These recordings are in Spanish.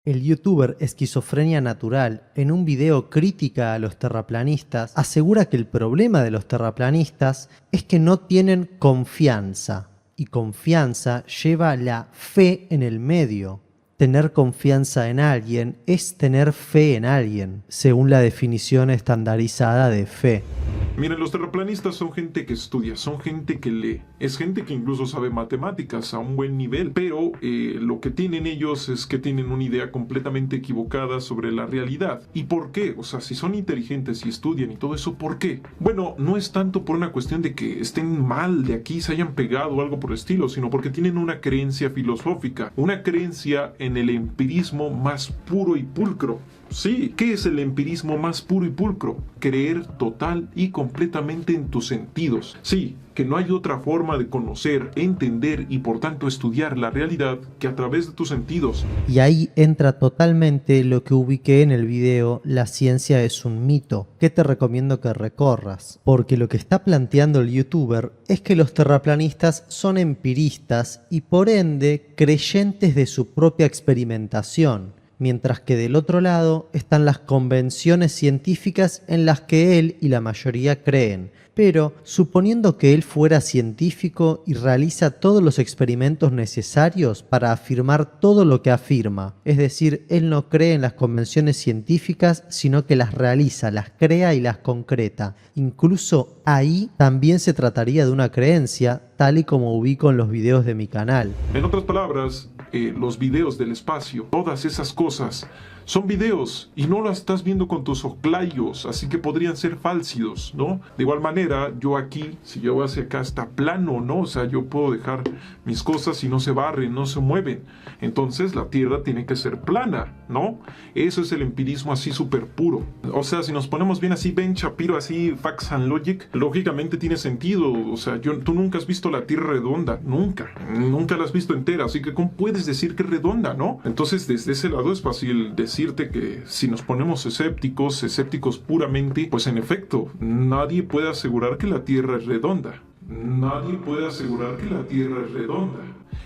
El youtuber Esquizofrenia Natural, en un video crítica a los terraplanistas, asegura que el problema de los terraplanistas es que no tienen confianza, y confianza lleva la fe en el medio. Tener confianza en alguien es tener fe en alguien, según la definición estandarizada de fe. Miren, los terraplanistas son gente que estudia, son gente que lee, es gente que incluso sabe matemáticas a un buen nivel, pero lo que tienen ellos es que tienen una idea completamente equivocada sobre la realidad. ¿Y por qué? O sea, si son inteligentes y estudian y todo eso, ¿por qué? Bueno, no es tanto por una cuestión de que estén mal de aquí, se hayan pegado o algo por el estilo, sino porque tienen una creencia filosófica, una creencia en el empirismo más puro y pulcro. Sí, ¿qué es el empirismo más puro y pulcro? Creer total y completamente en tus sentidos. Sí, que no hay otra forma de conocer, entender y por tanto estudiar la realidad que a través de tus sentidos. Y ahí entra totalmente lo que ubiqué en el video La ciencia es un mito, que te recomiendo que recorras, porque lo que está planteando el youtuber es que los terraplanistas son empiristas y por ende creyentes de su propia experimentación. Mientras que del otro lado están las convenciones científicas en las que él y la mayoría creen. Pero, suponiendo que él fuera científico y realiza todos los experimentos necesarios para afirmar todo lo que afirma, es decir, él no cree en las convenciones científicas, sino que las realiza, las crea y las concreta. Incluso ahí también se trataría de una creencia, tal y como ubico en los videos de mi canal. En otras palabras, los videos del espacio, todas esas cosas, son videos y no las estás viendo con tus oclayos, así que podrían ser falsos, ¿no? De igual manera, yo aquí, si yo hacia acá está plano, ¿no? O sea, yo puedo dejar mis cosas y no se barren, no se mueven. Entonces la Tierra tiene que ser plana, ¿no? Eso es el empirismo así súper puro. O sea, si nos ponemos bien así, Ben Shapiro, así, Facts and Logic, lógicamente tiene sentido. O sea, tú nunca has visto la Tierra redonda, nunca la has visto entera, así que ¿cómo puedes decir que es redonda, no? Entonces, desde ese lado es fácil decirte que si nos ponemos escépticos puramente, pues en efecto, nadie puede asegurar que la Tierra es redonda. Nadie puede asegurar que la Tierra es redonda.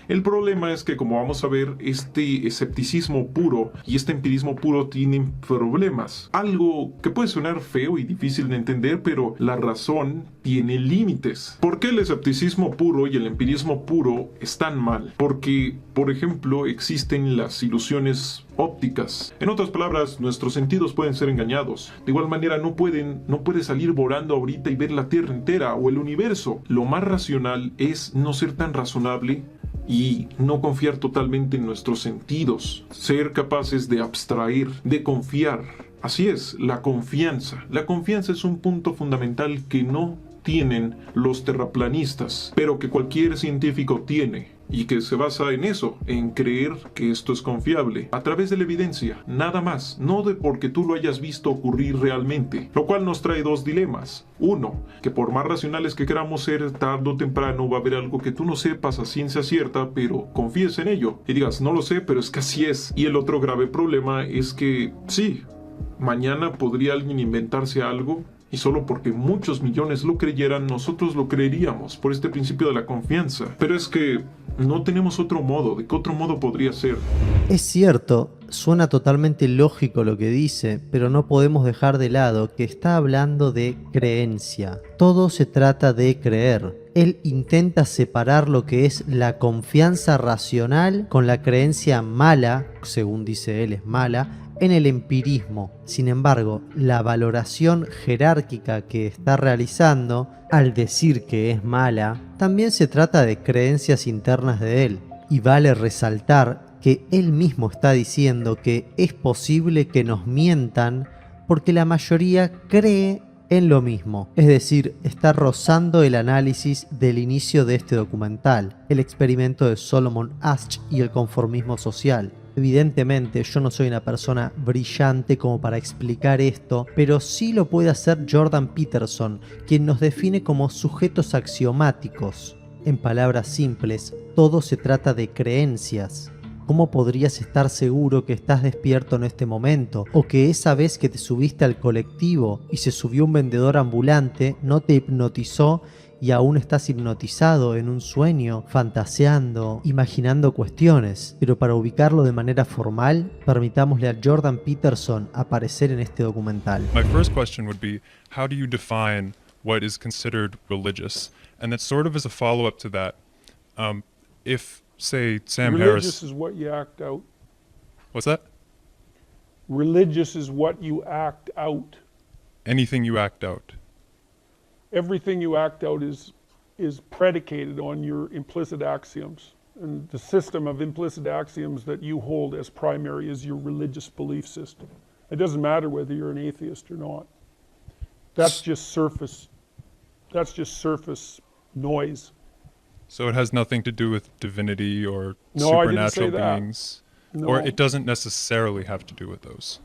El problema es que, como vamos a ver, este escepticismo puro y este empirismo puro tienen problemas. Algo que puede sonar feo y difícil de entender, pero la razón tiene límites. ¿Por qué el escepticismo puro y el empirismo puro están mal? Porque, por ejemplo, existen las ilusiones ópticas. En otras palabras, nuestros sentidos pueden ser engañados. De igual manera, no puedes salir volando ahorita y ver la Tierra entera o el universo. Lo más racional es no ser tan razonable y no confiar totalmente en nuestros sentidos, ser capaces de abstraer, de confiar. Así es, la confianza. La confianza es un punto fundamental que no tienen los terraplanistas, pero que cualquier científico tiene. Y que se basa en eso, en creer que esto es confiable, a través de la evidencia, nada más, no de porque tú lo hayas visto ocurrir realmente, lo cual nos trae dos dilemas. Uno, que por más racionales que queramos ser, tarde o temprano va a haber algo que tú no sepas a ciencia cierta, pero confíes en ello, y digas, no lo sé, pero es que así es. Y el otro grave problema es que, sí, mañana podría alguien inventarse algo, y solo porque muchos millones lo creyeran, nosotros lo creeríamos, por este principio de la confianza. Pero es que no tenemos otro modo. ¿De qué otro modo podría ser? Es cierto, suena totalmente lógico lo que dice, pero no podemos dejar de lado que está hablando de creencia. Todo se trata de creer. Él intenta separar lo que es la confianza racional con la creencia mala, según dice él es mala, en el empirismo. Sin embargo, la valoración jerárquica que está realizando, al decir que es mala, también se trata de creencias internas de él. Y vale resaltar que él mismo está diciendo que es posible que nos mientan porque la mayoría cree en lo mismo. Es decir, está rozando el análisis del inicio de este documental, el experimento de Solomon Asch y el conformismo social. Evidentemente yo no soy una persona brillante como para explicar esto, pero sí lo puede hacer Jordan Peterson, quien nos define como sujetos axiomáticos. En palabras simples, todo se trata de creencias. ¿Cómo podrías estar seguro que estás despierto en este momento? O que esa vez que te subiste al colectivo y se subió un vendedor ambulante no te hipnotizó y aún estás hipnotizado en un sueño, fantaseando, imaginando cuestiones. Pero para ubicarlo de manera formal, permitámosle a Jordan Peterson aparecer en este documental. My first question would be, how do you define what is considered religious? And that sort of as a follow-up to that, if, say, Sam Religious Harris... is what you act out. What's that? Religious is what you act out. Anything you act out. Everything you act out is predicated on your implicit axioms. And the system of implicit axioms that you hold as primary is your religious belief system. It doesn't matter whether you're an atheist or not. That's just surface noise. So it has nothing to do with divinity or No, I didn't say supernatural that. beings? No. Or it doesn't necessarily have to do with those?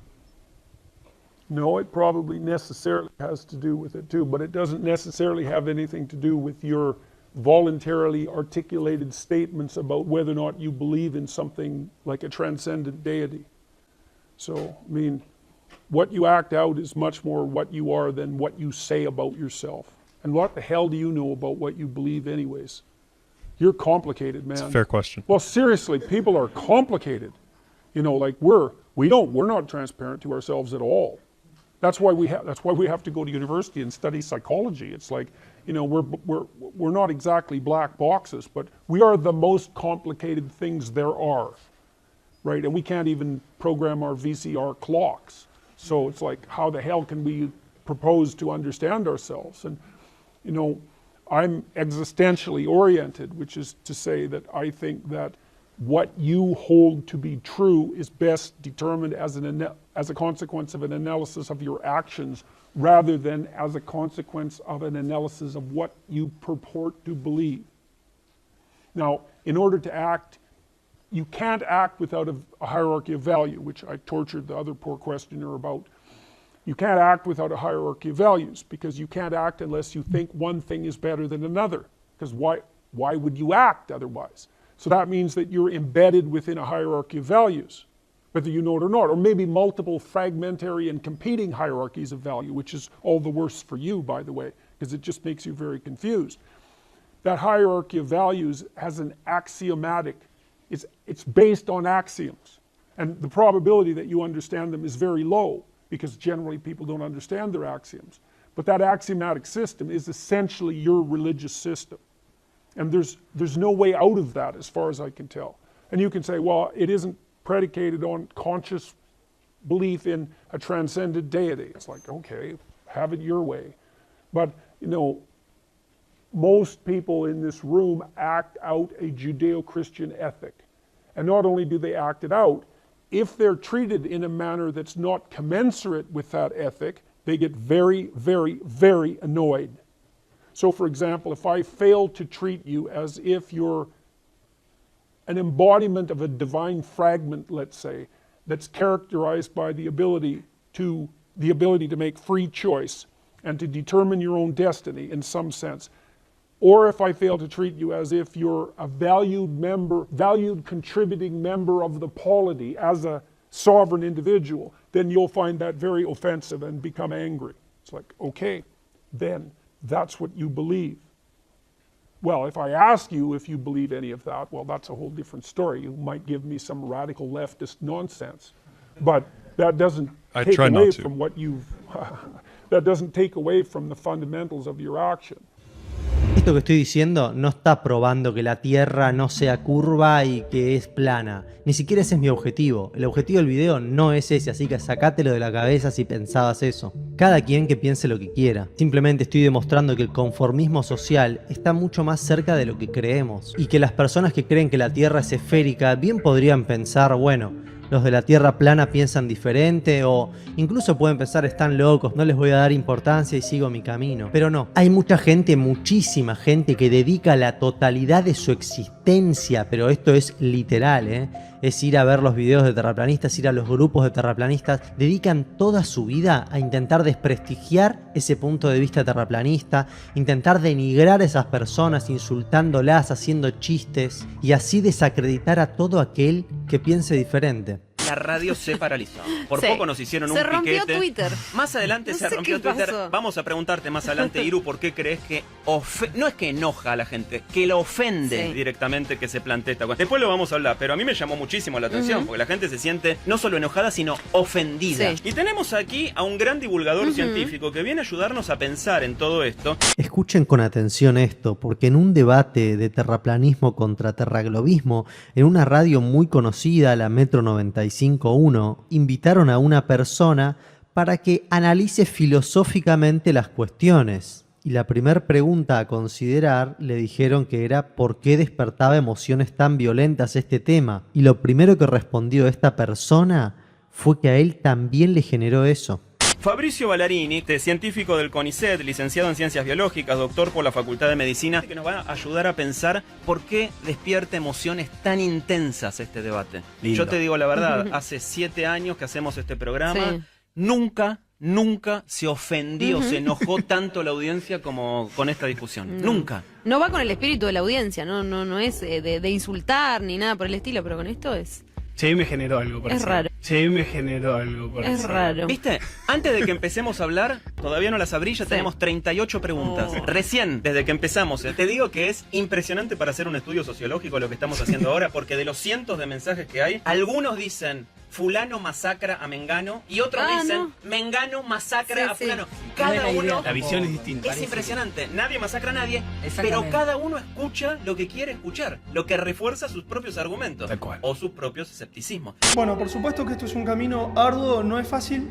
No, it probably necessarily has to do with it too, but it doesn't necessarily have anything to do with your voluntarily articulated statements about whether or not you believe in something like a transcendent deity. So, I mean, what you act out is much more what you are than what you say about yourself. And what the hell do you know about what you believe anyways? You're complicated, man. It's a fair question. Well, seriously, people are complicated. You know, like we're not transparent to ourselves at all. That's why we have to go to university and study psychology. It's like, you know, we're not exactly black boxes, but we are the most complicated things there are, right? And we can't even program our VCR clocks. So it's like, how the hell can we propose to understand ourselves? And, you know, I'm existentially oriented, which is to say that I think that what you hold to be true is best determined as a consequence of an analysis of your actions rather than as a consequence of an analysis of what you purport to believe. Now, in order to act, you can't act without a hierarchy of value, which I tortured the other poor questioner about. You can't act without a hierarchy of values because you can't act unless you think one thing is better than another. Because why would you act otherwise? So that means that you're embedded within a hierarchy of values, whether you know it or not, or maybe multiple fragmentary and competing hierarchies of value, which is all the worse for you, by the way, because it just makes you very confused. That hierarchy of values has an axiomatic, it's based on axioms. And the probability that you understand them is very low because generally people don't understand their axioms. But that axiomatic system is essentially your religious system. And there's no way out of that as far as I can tell. And you can say, well, it isn't predicated on conscious belief in a transcendent deity. It's like, okay, have it your way. But, you know, most people in this room act out a Judeo-Christian ethic. And not only do they act it out, if they're treated in a manner that's not commensurate with that ethic, they get very, very, very annoyed. So for example, if I fail to treat you as if you're an embodiment of a divine fragment, let's say, that's characterized by the ability to make free choice and to determine your own destiny in some sense, or if I fail to treat you as if you're a valued contributing member of the polity as a sovereign individual, then you'll find that very offensive and become angry. It's like, okay, then that's what you believe. Well, if I ask you if you believe any of that, well, that's a whole different story. You might give me some radical leftist nonsense, but that doesn't take away from what you've, that doesn't take away from the fundamentals of your action. Esto que estoy diciendo no está probando que la Tierra no sea curva y que es plana. Ni siquiera ese es mi objetivo. El objetivo del video no es ese, así que sacátelo de la cabeza si pensabas eso. Cada quien que piense lo que quiera. Simplemente estoy demostrando que el conformismo social está mucho más cerca de lo que creemos. Y que las personas que creen que la Tierra es esférica bien podrían pensar, bueno, los de la Tierra plana piensan diferente o incluso pueden pensar están locos, no les voy a dar importancia y sigo mi camino. Pero no, hay mucha gente, muchísima gente que dedica la totalidad de su existencia, pero esto es literal, es ir a ver los videos de terraplanistas, ir a los grupos de terraplanistas, dedican toda su vida a intentar desprestigiar ese punto de vista terraplanista, intentar denigrar a esas personas, insultándolas, haciendo chistes y así desacreditar a todo aquel que piense diferente. la radio se paralizó. Por Sí. poco nos hicieron un Se rompió piquete. Twitter. Más adelante No se sé rompió qué Twitter. pasó. Vamos a preguntarte más adelante, Iru, ¿por qué crees que no es que enoja a la gente, que lo ofende Sí. directamente que se plantee esta cuestión? Después lo vamos a hablar, pero a mí me llamó muchísimo la atención, porque la gente se siente no solo enojada, sino ofendida. Sí. Y tenemos aquí a un gran divulgador científico que viene a ayudarnos a pensar en todo esto. Escuchen con atención esto, porque en un debate de terraplanismo contra terraglobismo, en una radio muy conocida, la Metro 95.1, invitaron a una persona para que analice filosóficamente las cuestiones. Y la primera pregunta a considerar le dijeron que era ¿por qué despertaba emociones tan violentas este tema? Y lo primero que respondió esta persona fue que a él también le generó eso. Fabricio Ballarini, científico del CONICET, licenciado en Ciencias Biológicas, doctor por la Facultad de Medicina, que nos va a ayudar a pensar por qué despierta emociones tan intensas este debate. Lindo. Yo te digo la verdad, hace 7 años que hacemos este programa, Sí. nunca se ofendió, se enojó tanto la audiencia como con esta discusión. Nunca. No va con el espíritu de la audiencia, no es de insultar ni nada por el estilo, pero con esto es Sí, me generó algo por Es eso. raro. Sí, me generó algo por es eso. raro. ¿Viste? Antes de que empecemos a hablar, todavía no las abrí, ya Sí. tenemos 38 preguntas. Oh. Recién, desde que empezamos, te digo que es impresionante para hacer un estudio sociológico lo que estamos haciendo ahora, porque de los cientos de mensajes que hay, algunos dicen fulano masacra a Mengano y otros dicen no. Mengano masacra Sí, a sí. fulano. Cada uno La visión es distinta. es impresionante. Nadie masacra a nadie, pero Exactamente. cada uno escucha lo que quiere escuchar, lo que refuerza sus propios argumentos Tal cual. o sus propios escepticismos. Bueno, por supuesto que esto es un camino arduo, no es fácil.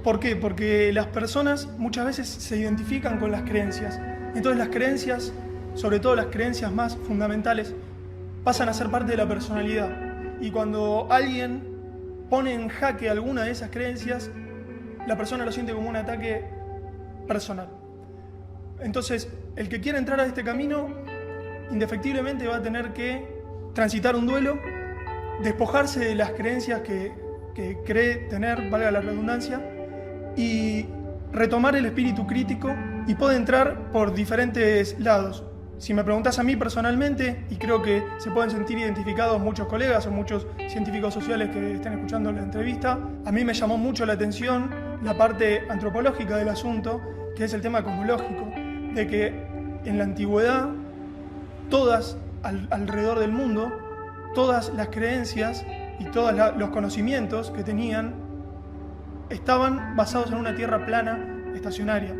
¿Por qué? Porque las personas muchas veces se identifican con las creencias. Entonces las creencias, sobre todo las creencias más fundamentales, pasan a ser parte de la personalidad. Y cuando alguien pone en jaque alguna de esas creencias, la persona lo siente como un ataque personal. Entonces, el que quiera entrar a este camino, indefectiblemente va a tener que transitar un duelo, despojarse de las creencias que cree tener, valga la redundancia, y retomar el espíritu crítico, y puede entrar por diferentes lados. Si me preguntas a mí personalmente, y creo que se pueden sentir identificados muchos colegas o muchos científicos sociales que estén escuchando la entrevista, a mí me llamó mucho la atención la parte antropológica del asunto, que es el tema cosmológico, de que en la antigüedad, todas alrededor del mundo, todas las creencias y todos los conocimientos que tenían estaban basados en una tierra plana, estacionaria.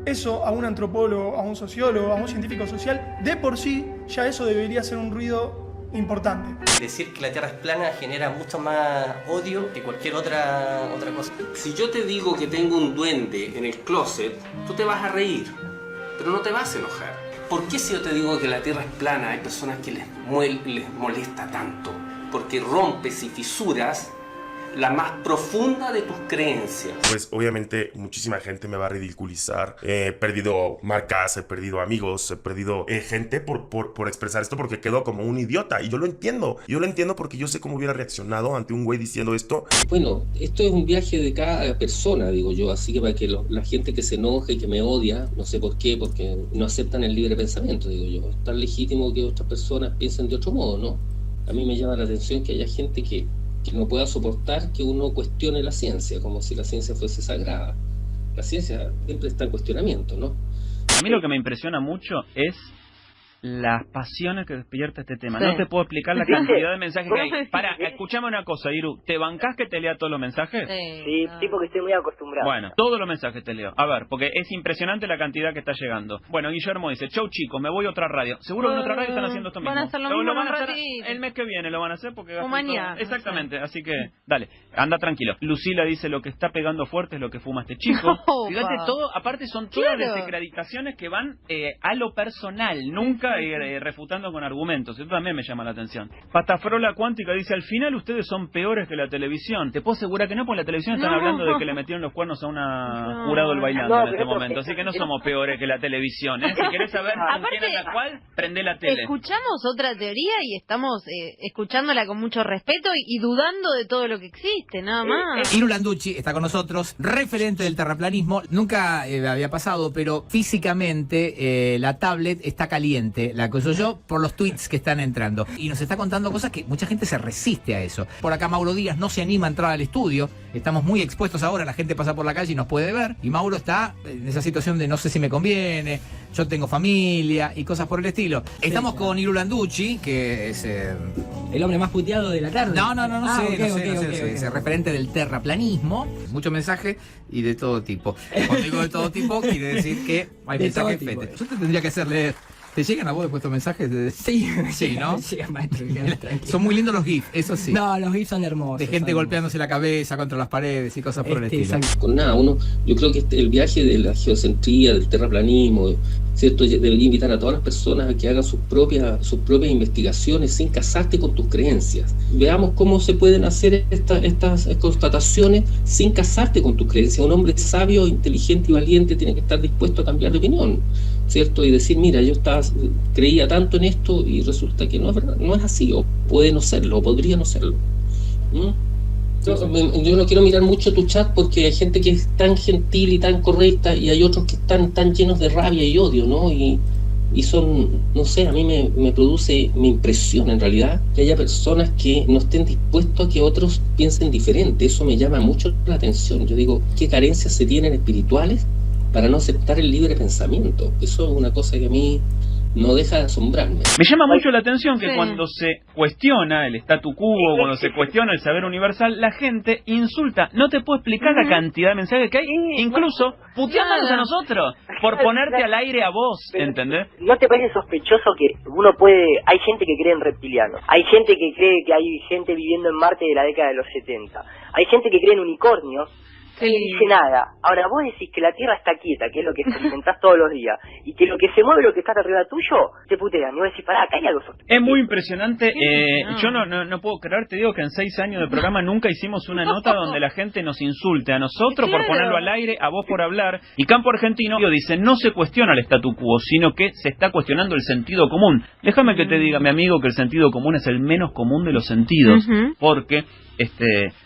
Eso a un antropólogo, a un sociólogo, a un científico social, de por sí, ya eso debería ser un ruido importante. Decir que la Tierra es plana genera mucho más odio que cualquier otra cosa. Si yo te digo que tengo un duende en el closet, tú te vas a reír, pero no te vas a enojar. ¿Por qué si yo te digo que la Tierra es plana hay personas que les molesta tanto? Porque rompes y fisuras la más profunda de tus creencias. Pues obviamente muchísima gente me va a ridiculizar. He perdido marcas, he perdido amigos, he perdido gente por expresar esto porque quedo como un idiota. Y yo lo entiendo. Yo lo entiendo porque yo sé cómo hubiera reaccionado ante un güey diciendo esto. Bueno, esto es un viaje de cada persona, digo yo, así que para que la gente que se enoje y que me odia, no sé por qué, porque no aceptan el libre pensamiento, digo yo. Es tan legítimo que otras personas piensen de otro modo, ¿no? A mí me llama la atención que haya gente que no pueda soportar que uno cuestione la ciencia, como si la ciencia fuese sagrada. La ciencia siempre está en cuestionamiento, ¿no? A mí lo que me impresiona mucho es las pasiones que despierta este tema. Sí. No te puedo explicar la cantidad de mensajes que hay. Para, escuchame una cosa, Iru. ¿Te bancás que te lea todos los mensajes? Sí, Sí, porque estoy muy acostumbrado. Bueno, todos los mensajes te leo. A ver, porque es impresionante la cantidad que está llegando. Bueno, Guillermo dice, chau chicos, me voy a otra radio. Seguro que en otra radio están haciendo esto mismo. Van a hacer lo mismo van en a un hacer ratito. el mes que viene, lo van a hacer porque O gastan mañana, todo. Exactamente, así que dale, anda tranquilo. Lucila dice, lo que está pegando fuerte es lo que fuma este chico. No, Fíjate, pa. todo, aparte son todas Claro. desacreditaciones que van a lo personal, nunca refutando con argumentos. Eso también me llama la atención. Patafrola Cuántica dice, al final ustedes son peores que la televisión. Te puedo asegurar que no, porque la televisión están No. hablando de que le metieron los cuernos a una No. jurado del bailando No, en este pero momento. Así que no somos peores que la televisión, ¿eh? Si querés saber con Aparte, quién es la cual, prende la tele. Escuchamos otra teoría y estamos escuchándola con mucho respeto y dudando de todo lo que existe, nada más. Iru Landucci está con nosotros, referente del terraplanismo. Nunca había pasado, pero físicamente la tablet está caliente. la acoso yo por los tweets que están entrando. Y nos está contando cosas que mucha gente se resiste a eso. Por acá Mauro Díaz no se anima a entrar al estudio. Estamos muy expuestos ahora, la gente pasa por la calle y nos puede ver. Y Mauro está en esa situación de no sé si me conviene, yo tengo familia y cosas por el estilo. Estamos con Iru Landucci, que es... el hombre más puteado de la tarde. No sé, es referente del terraplanismo. Muchos mensajes y de todo tipo. Cuando digo de todo tipo, quiere decir que hay mensajes fetes. Yo te tendría que hacer leer. ¿Te llegan a vos después estos mensajes? Sí, ¿no? Llegan, maestro. Son muy lindos los GIFs, eso sí. No, los GIFs son hermosos. De gente golpeándose la cabeza contra las paredes y cosas por el estilo. Con nada, yo creo que el viaje de la geocentría, del terraplanismo, ¿cierto? Debería invitar a todas las personas a que hagan sus propias investigaciones sin casarte con tus creencias. Veamos cómo se pueden hacer estas constataciones sin casarte con tus creencias. Un hombre sabio, inteligente y valiente tiene que estar dispuesto a cambiar de opinión, ¿cierto? Y decir, mira, yo creía tanto en esto y resulta que no es verdad, no es así, o puede no serlo, o podría no serlo. Yo no quiero mirar mucho tu chat porque hay gente que es tan gentil y tan correcta y hay otros que están tan llenos de rabia y odio, ¿no? Y son, no sé, a mí me impresiona en realidad que haya personas que no estén dispuestos a que otros piensen diferente. Eso me llama mucho la atención. Yo digo, ¿qué carencias se tienen espirituales para no aceptar el libre pensamiento? Eso es una cosa que a mí no deja de asombrarme. Me llama mucho la atención que cuando se cuestiona el statu quo, cuando se cuestiona el saber universal, la gente insulta. No te puedo explicar la cantidad de mensajes que hay, incluso puteándonos a nosotros, por ponerte al aire a vos, ¿entendés? ¿No te parece sospechoso que hay gente que cree en reptilianos, hay gente que cree que hay gente viviendo en Marte de la década de los 70, hay gente que cree en unicornios, no dice nada. Ahora vos decís que la Tierra está quieta, que es lo que experimentás todos los días, y que lo que se mueve, lo que está arriba tuyo, te putean. Y vos decís, pará, acá hay algo sospechoso. Es muy impresionante. Yo no puedo creer, te digo que en 6 años de programa nunca hicimos una nota donde la gente nos insulte a nosotros por ponerlo al aire, a vos por hablar. Y Campo Argentino dice, no se cuestiona el statu quo, sino que se está cuestionando el sentido común. Déjame que te diga, mi amigo, que el sentido común es el menos común de los sentidos, porque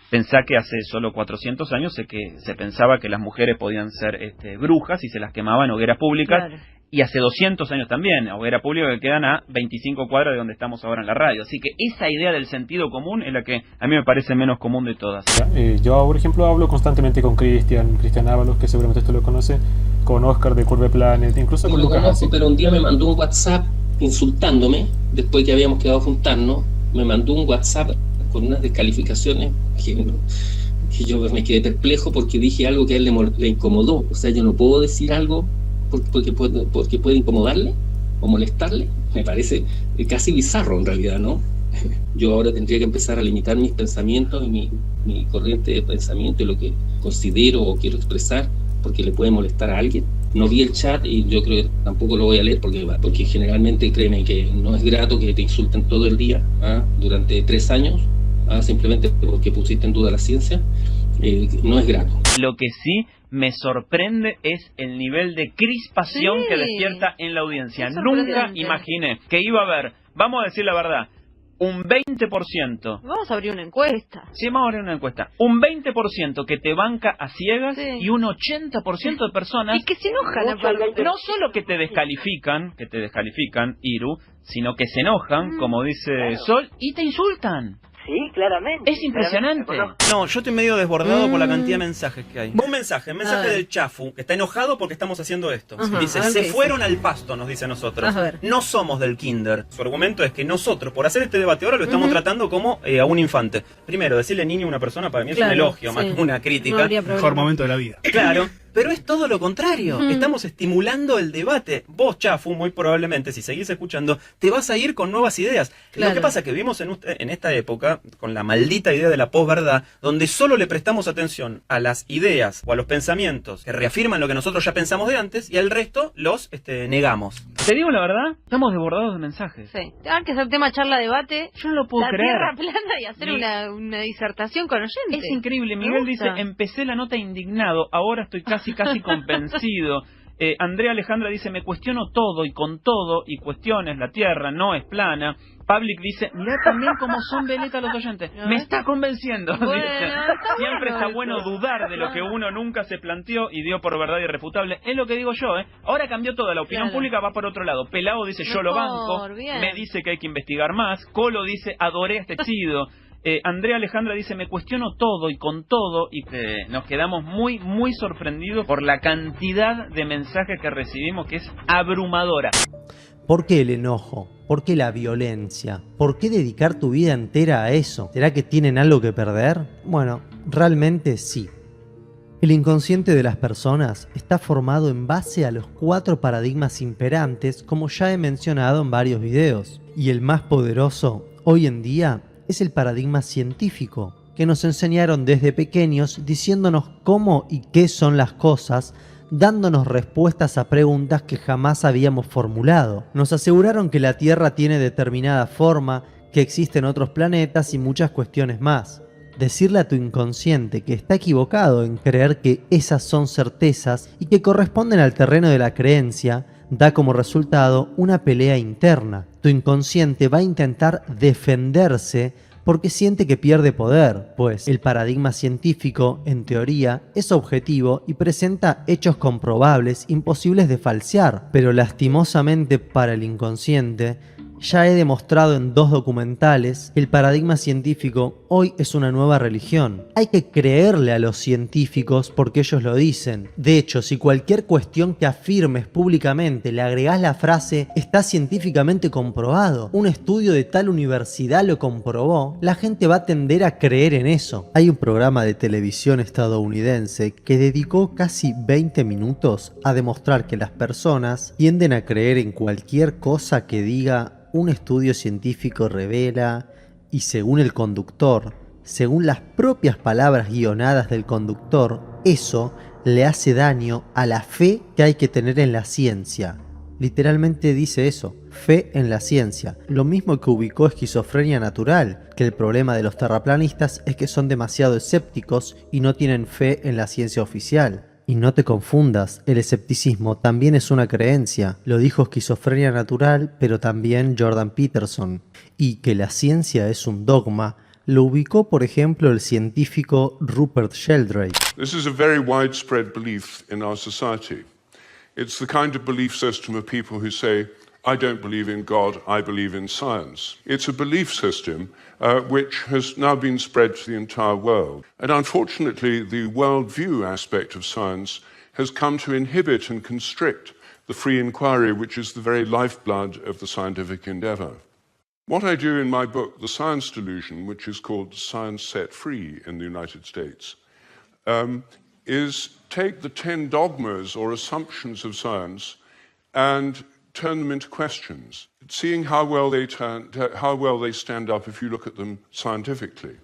pensá que hace solo 400 años se pensaba que las mujeres podían ser brujas y se las quemaban en hogueras públicas. Claro. Y hace 200 años también, hogueras públicas que quedan a 25 cuadras de donde estamos ahora en la radio. Así que esa idea del sentido común es la que a mí me parece menos común de todas. Yo, por ejemplo, hablo constantemente con Cristian Ábalos, que seguramente usted lo conoce, con Oscar de Curve Planet, incluso con Lucas Hassi. Pero un día me mandó un WhatsApp insultándome, después que habíamos quedado a juntarnos, me mandó un WhatsApp con unas descalificaciones que yo me quedé perplejo porque dije algo que a él le incomodó. O sea, yo no puedo decir algo porque puede incomodarle o molestarle. Me parece casi bizarro en realidad, ¿no? Yo ahora tendría que empezar a limitar mis pensamientos y mi corriente de pensamiento y lo que considero o quiero expresar porque le puede molestar a alguien. No vi el chat y yo creo que tampoco lo voy a leer porque generalmente, créeme, que no es grato que te insulten todo el día durante 3 años, simplemente porque pusiste en duda la ciencia. No es grato. Lo que sí me sorprende es el nivel de crispación que despierta en la audiencia. Nunca imaginé que iba a haber, vamos a decir la verdad, un 20%. Vamos a abrir una encuesta. Sí, vamos a abrir una encuesta. Un 20% que te banca a ciegas y un 80% de personas... Y que se enojan. No solo que te descalifican, Iru, sino que se enojan, como dice Sol, y te insultan. Sí, claramente. Es impresionante. No, yo estoy medio desbordado por la cantidad de mensajes que hay. Un mensaje del Chafu, que está enojado porque estamos haciendo esto. Dice, se fueron al pasto, nos dice a nosotros. No somos del kinder. Su argumento es que nosotros, por hacer este debate ahora, lo estamos tratando como a un infante. Primero, decirle niño a una persona para mí es un elogio, más que una crítica. Mejor momento de la vida. Claro. Pero es todo lo contrario. Estamos estimulando el debate. Vos, Chafu, muy probablemente, si seguís escuchando, te vas a ir con nuevas ideas. Lo que pasa es que vivimos en esta época con la maldita idea de la posverdad, donde solo le prestamos atención a las ideas o a los pensamientos que reafirman lo que nosotros ya pensamos de antes y al resto los negamos. Te digo la verdad, estamos desbordados de mensajes. Sí. Hay que hacer tema charla debate. Yo no lo puedo creer. La Tierra plana y hacer una disertación con oyentes. Es increíble. Miguel dice, empecé la nota indignado, ahora estoy casi convencido. Andrea Alejandra dice, me cuestiono todo y con todo y cuestiones, la Tierra no es plana. Public dice, mirá también cómo son veleta los oyentes. Me está convenciendo. Bueno, dice. Siempre está bueno dudar de lo que uno nunca se planteó y dio por verdad irrefutable. Es lo que digo yo, ¿eh? Ahora cambió toda la opinión pública, va por otro lado. Pelao dice, yo lo banco. Bien. Me dice que hay que investigar más. Colo dice, adoré a este chido. Andrea Alejandra dice, me cuestiono todo y con todo, y nos quedamos muy, muy sorprendidos por la cantidad de mensajes que recibimos, que es abrumadora. ¿Por qué el enojo? ¿Por qué la violencia? ¿Por qué dedicar tu vida entera a eso? ¿Será que tienen algo que perder? Bueno, realmente sí. El inconsciente de las personas está formado en base a los 4 paradigmas imperantes, como ya he mencionado en varios videos. Y el más poderoso, hoy en día, es el paradigma científico, que nos enseñaron desde pequeños diciéndonos cómo y qué son las cosas, dándonos respuestas a preguntas que jamás habíamos formulado. Nos aseguraron que la Tierra tiene determinada forma, que existen otros planetas y muchas cuestiones más. Decirle a tu inconsciente que está equivocado en creer que esas son certezas y que corresponden al terreno de la creencia, da como resultado una pelea interna. Tu inconsciente va a intentar defenderse porque siente que pierde poder, pues el paradigma científico, en teoría, es objetivo y presenta hechos comprobables imposibles de falsear, pero lastimosamente para el inconsciente, ya he demostrado en 2 documentales que el paradigma científico hoy es una nueva religión. Hay que creerle a los científicos porque ellos lo dicen. De hecho, si cualquier cuestión que afirmes públicamente le agregás la frase "está científicamente comprobado", un estudio de tal universidad lo comprobó, la gente va a tender a creer en eso. Hay un programa de televisión estadounidense que dedicó casi 20 minutos a demostrar que las personas tienden a creer en cualquier cosa que diga un estudio científico revela, y según el conductor, según las propias palabras guionadas del conductor, eso le hace daño a la fe que hay que tener en la ciencia. Literalmente dice eso, fe en la ciencia. Lo mismo que ubicó esquizofrenia natural, que el problema de los terraplanistas es que son demasiado escépticos y no tienen fe en la ciencia oficial. Y no te confundas, el escepticismo también es una creencia. Lo dijo Esquizofrenia Natural, pero también Jordan Peterson. Y que la ciencia es un dogma, lo ubicó por ejemplo el científico Rupert Sheldrake. This is a very widespread belief in our society. It's the kind of belief system of people who say, I don't believe in God, I believe in science. It's a belief system which has now been spread to the entire world. And unfortunately, the worldview aspect of science has come to inhibit and constrict the free inquiry, which is the very lifeblood of the scientific endeavor. What I do in my book, The Science Delusion, which is called Science Set Free in the United States, is take the 10 dogmas or assumptions of science and turn them into questions, seeing how well they stand up if you look at them scientifically.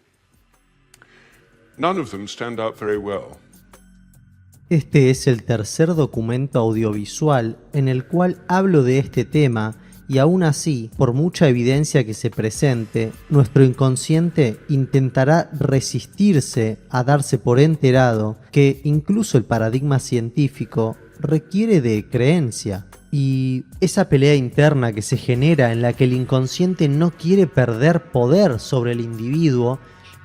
None of them stand up very well. Este es el tercer documento audiovisual en el cual hablo de este tema, y aún así, por mucha evidencia que se presente, nuestro inconsciente intentará resistirse a darse por enterado que incluso el paradigma científico requiere de creencia. Y esa pelea interna que se genera en la que el inconsciente no quiere perder poder sobre el individuo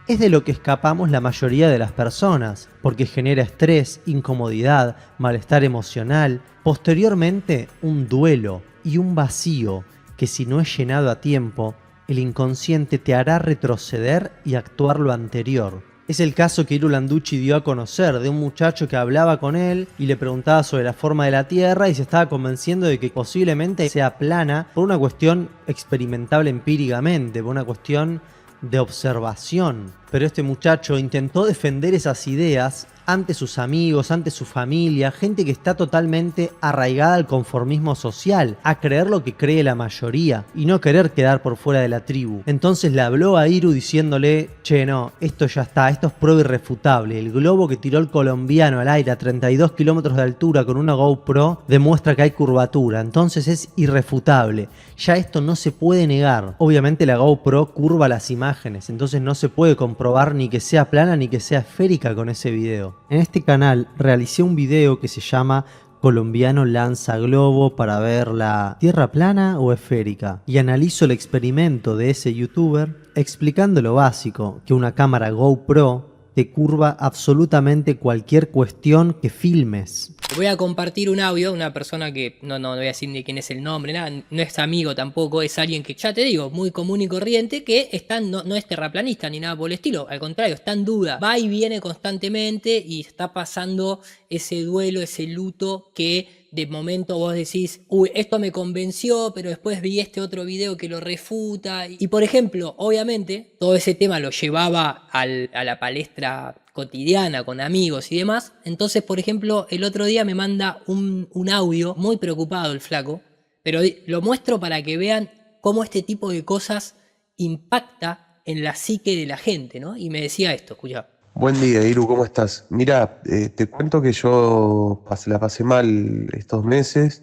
es de lo que escapamos la mayoría de las personas, porque genera estrés, incomodidad, malestar emocional, posteriormente un duelo y un vacío que si no es llenado a tiempo, el inconsciente te hará retroceder y actuar lo anterior. Es el caso que Iru Landucci dio a conocer de un muchacho que hablaba con él y le preguntaba sobre la forma de la Tierra y se estaba convenciendo de que posiblemente sea plana por una cuestión experimentable empíricamente, por una cuestión de observación. Pero este muchacho intentó defender esas ideas ante sus amigos, ante su familia, gente que está totalmente arraigada al conformismo social, a creer lo que cree la mayoría y no querer quedar por fuera de la tribu. Entonces le habló a Iru diciéndole, che no, esto ya está, esto es prueba irrefutable. El globo que tiró el colombiano al aire a 32 kilómetros de altura con una GoPro demuestra que hay curvatura, entonces es irrefutable. Ya esto no se puede negar. Obviamente la GoPro curva las imágenes, entonces no se puede comprobar ni que sea plana ni que sea esférica con ese video. En este canal realicé un video que se llama colombiano lanza globo para ver la Tierra plana o esférica, y analizo el experimento de ese youtuber explicando lo básico, que una cámara GoPro te curva absolutamente cualquier cuestión que filmes. Voy a compartir un audio de una persona que no voy a decir ni quién es el nombre, nada, no es amigo tampoco, es alguien que, ya te digo, muy común y corriente, que no es terraplanista ni nada por el estilo, al contrario, está en duda, va y viene constantemente y está pasando ese duelo, ese luto que de momento vos decís, uy, esto me convenció, pero después vi este otro video que lo refuta. Y por ejemplo, obviamente, todo ese tema lo llevaba a la palestra cotidiana con amigos y demás. Entonces, por ejemplo, el otro día me manda un audio, muy preocupado el flaco, pero lo muestro para que vean cómo este tipo de cosas impacta en la psique de la gente, ¿no? Y me decía esto, escuchá. Buen día, Iru, ¿cómo estás? Mira, te cuento que yo la pasé mal estos meses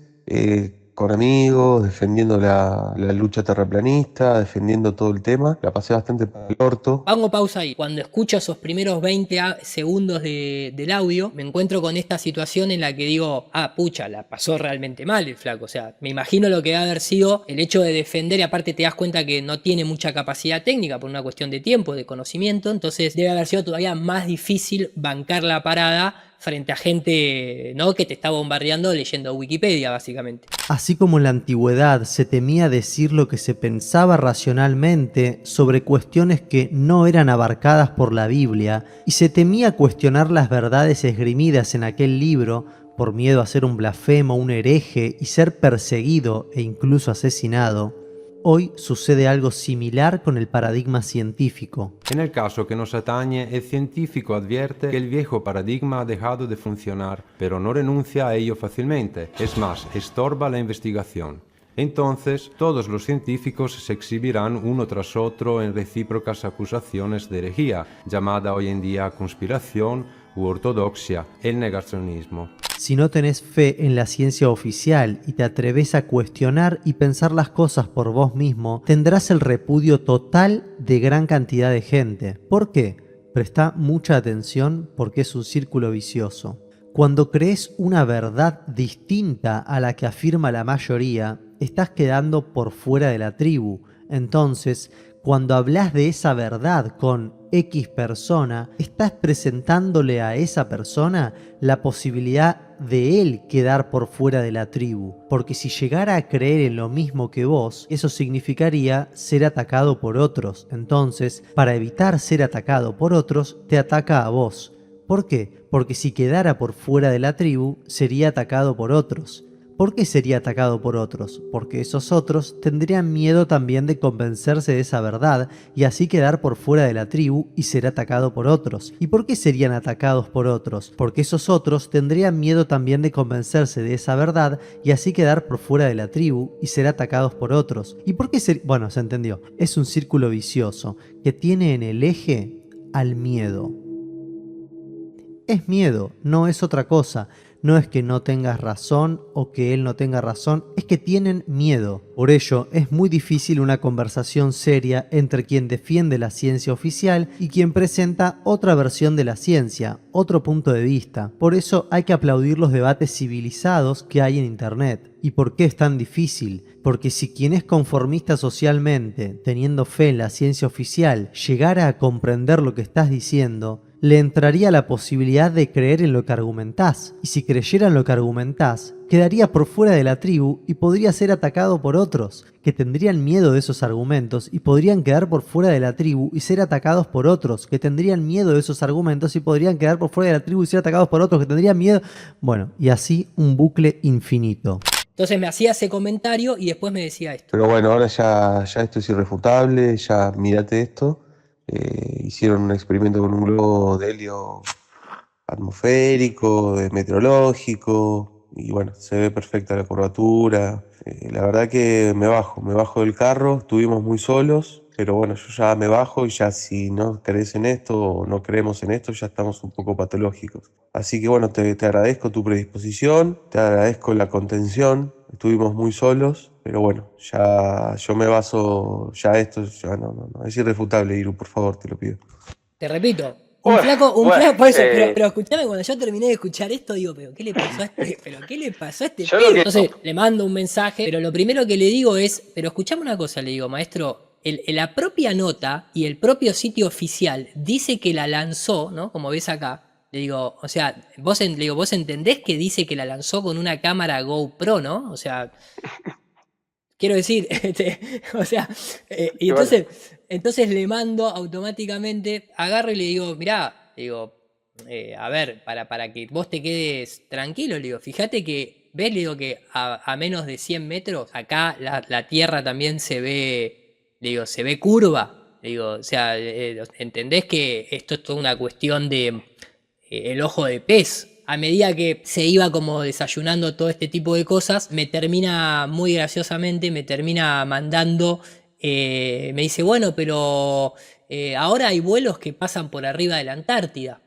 con amigos, defendiendo la lucha terraplanista, defendiendo todo el tema. La pasé bastante para el orto. Hago pausa ahí. Cuando escucho esos primeros 20 segundos del audio, me encuentro con esta situación en la que digo, pucha, la pasó realmente mal el flaco. O sea, me imagino lo que va a haber sido el hecho de defender, y aparte te das cuenta que no tiene mucha capacidad técnica por una cuestión de tiempo, de conocimiento. Entonces debe haber sido todavía más difícil bancar la parada frente a gente, ¿no?, que te está bombardeando leyendo Wikipedia, básicamente. Así como en la antigüedad se temía decir lo que se pensaba racionalmente sobre cuestiones que no eran abarcadas por la Biblia, y se temía cuestionar las verdades esgrimidas en aquel libro por miedo a ser un blasfemo, un hereje y ser perseguido e incluso asesinado, hoy sucede algo similar con el paradigma científico. En el caso que nos atañe, el científico advierte que el viejo paradigma ha dejado de funcionar, pero no renuncia a ello fácilmente. Es más, estorba la investigación. Entonces, todos los científicos se exhibirán uno tras otro en recíprocas acusaciones de herejía, llamada hoy en día conspiración u ortodoxia, el negacionismo. Si no tenés fe en la ciencia oficial y te atreves a cuestionar y pensar las cosas por vos mismo, tendrás el repudio total de gran cantidad de gente. ¿Por qué? Presta mucha atención porque es un círculo vicioso. Cuando crees una verdad distinta a la que afirma la mayoría, estás quedando por fuera de la tribu. Entonces, cuando hablas de esa verdad con X persona, estás presentándole a esa persona la posibilidad de él quedar por fuera de la tribu. Porque si llegara a creer en lo mismo que vos, eso significaría ser atacado por otros. Entonces, para evitar ser atacado por otros, te ataca a vos. ¿Por qué? Porque si quedara por fuera de la tribu, sería atacado por otros. ¿Por qué sería atacado por otros? Porque esos otros tendrían miedo también de convencerse de esa verdad y así quedar por fuera de la tribu y ser atacado por otros. ¿Y por qué serían atacados por otros? Porque esos otros tendrían miedo también de convencerse de esa verdad y así quedar por fuera de la tribu y ser atacados por otros. ¿Y por qué bueno, se entendió. Es un círculo vicioso que tiene en el eje al miedo. Es miedo, no es otra cosa. No es que no tengas razón o que él no tenga razón, es que tienen miedo. Por ello, es muy difícil una conversación seria entre quien defiende la ciencia oficial y quien presenta otra versión de la ciencia, otro punto de vista. Por eso hay que aplaudir los debates civilizados que hay en Internet. ¿Y por qué es tan difícil? Porque si quien es conformista socialmente, teniendo fe en la ciencia oficial, llegara a comprender lo que estás diciendo, le entraría la posibilidad de creer en lo que argumentás, y si creyera en lo que argumentás, quedaría por fuera de la tribu y podría ser atacado por otros, que tendrían miedo de esos argumentos y podrían quedar por fuera de la tribu y ser atacados por otros, que tendrían miedo de esos argumentos y podrían quedar por fuera de la tribu y ser atacados por otros, que tendrían miedo. Bueno, y así un bucle infinito. Entonces me hacía ese comentario y después me decía esto. Pero bueno, ahora ya esto es irrefutable, ya mírate esto. Hicieron un experimento con un globo de helio atmosférico, meteorológico, y bueno, se ve perfecta la curvatura. La verdad que me bajo del carro, estuvimos muy solos, pero bueno, yo ya me bajo y ya si no crees en esto o no creemos en esto, ya estamos un poco patológicos. Así que bueno, te agradezco tu predisposición, te agradezco la contención, estuvimos muy solos, pero bueno, ya yo me baso, ya esto ya no, es irrefutable, Iru, por favor, te lo pido. Te repito, Un flaco, por eso, pero escuchame, cuando yo terminé de escuchar esto, digo, pero ¿qué le pasó a este? Pibe? Entonces le mando un mensaje, pero lo primero que le digo es, pero escuchame una cosa, le digo, maestro, la propia nota y el propio sitio oficial dice que la lanzó, ¿no? Como ves acá. Le digo, o sea, vos entendés que dice que la lanzó con una cámara GoPro, ¿no? O sea, quiero decir, o sea, y entonces le mando automáticamente, agarro y le digo, mirá, a ver, para que vos te quedes tranquilo, le digo, fíjate que, ves, le digo que a menos de 100 metros, acá la tierra también se ve curva, le digo, o sea, entendés que esto es toda una cuestión de el ojo de pez. A medida que se iba como desayunando todo este tipo de cosas, me termina muy graciosamente, mandando, me dice, bueno, pero ahora hay vuelos que pasan por arriba de la Antártida.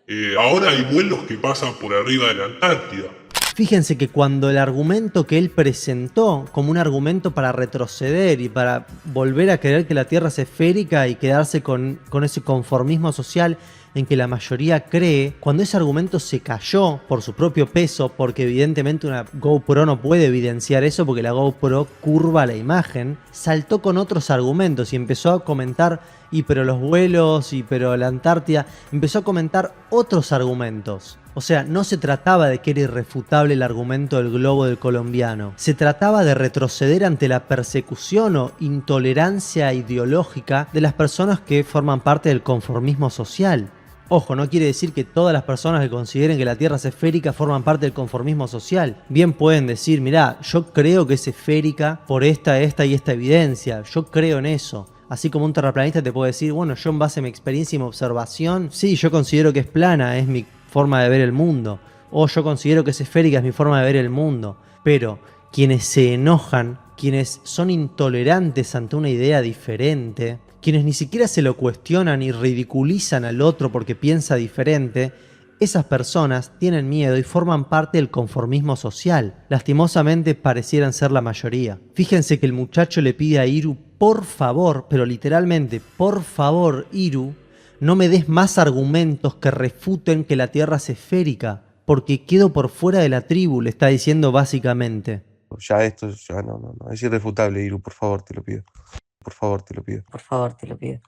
Fíjense que cuando el argumento que él presentó como un argumento para retroceder y para volver a creer que la Tierra es esférica y quedarse con ese conformismo social en que la mayoría cree, cuando ese argumento se cayó por su propio peso, porque evidentemente una GoPro no puede evidenciar eso porque la GoPro curva la imagen, saltó con otros argumentos y empezó a comentar, pero los vuelos, pero la Antártida, empezó a comentar otros argumentos. O sea, no se trataba de que era irrefutable el argumento del globo del colombiano. Se trataba de retroceder ante la persecución o intolerancia ideológica de las personas que forman parte del conformismo social. Ojo, no quiere decir que todas las personas que consideren que la Tierra es esférica forman parte del conformismo social. Bien pueden decir, mirá, yo creo que es esférica por esta y esta evidencia. Yo creo en eso. Así como un terraplanista te puede decir, bueno, yo en base a mi experiencia y mi observación, sí, yo considero que es plana, es mi forma de ver el mundo. O yo considero que es esférica, es mi forma de ver el mundo. Pero quienes se enojan, quienes son intolerantes ante una idea diferente, quienes ni siquiera se lo cuestionan y ridiculizan al otro porque piensa diferente, esas personas tienen miedo y forman parte del conformismo social. Lastimosamente parecieran ser la mayoría. Fíjense que el muchacho le pide a Iru, por favor, pero literalmente, por favor, Iru, no me des más argumentos que refuten que la Tierra es esférica, porque quedo por fuera de la tribu, le está diciendo básicamente. Ya esto, ya no, es irrefutable, Iru, por favor, te lo pido. Por favor, te lo pido. Por favor, te lo pido.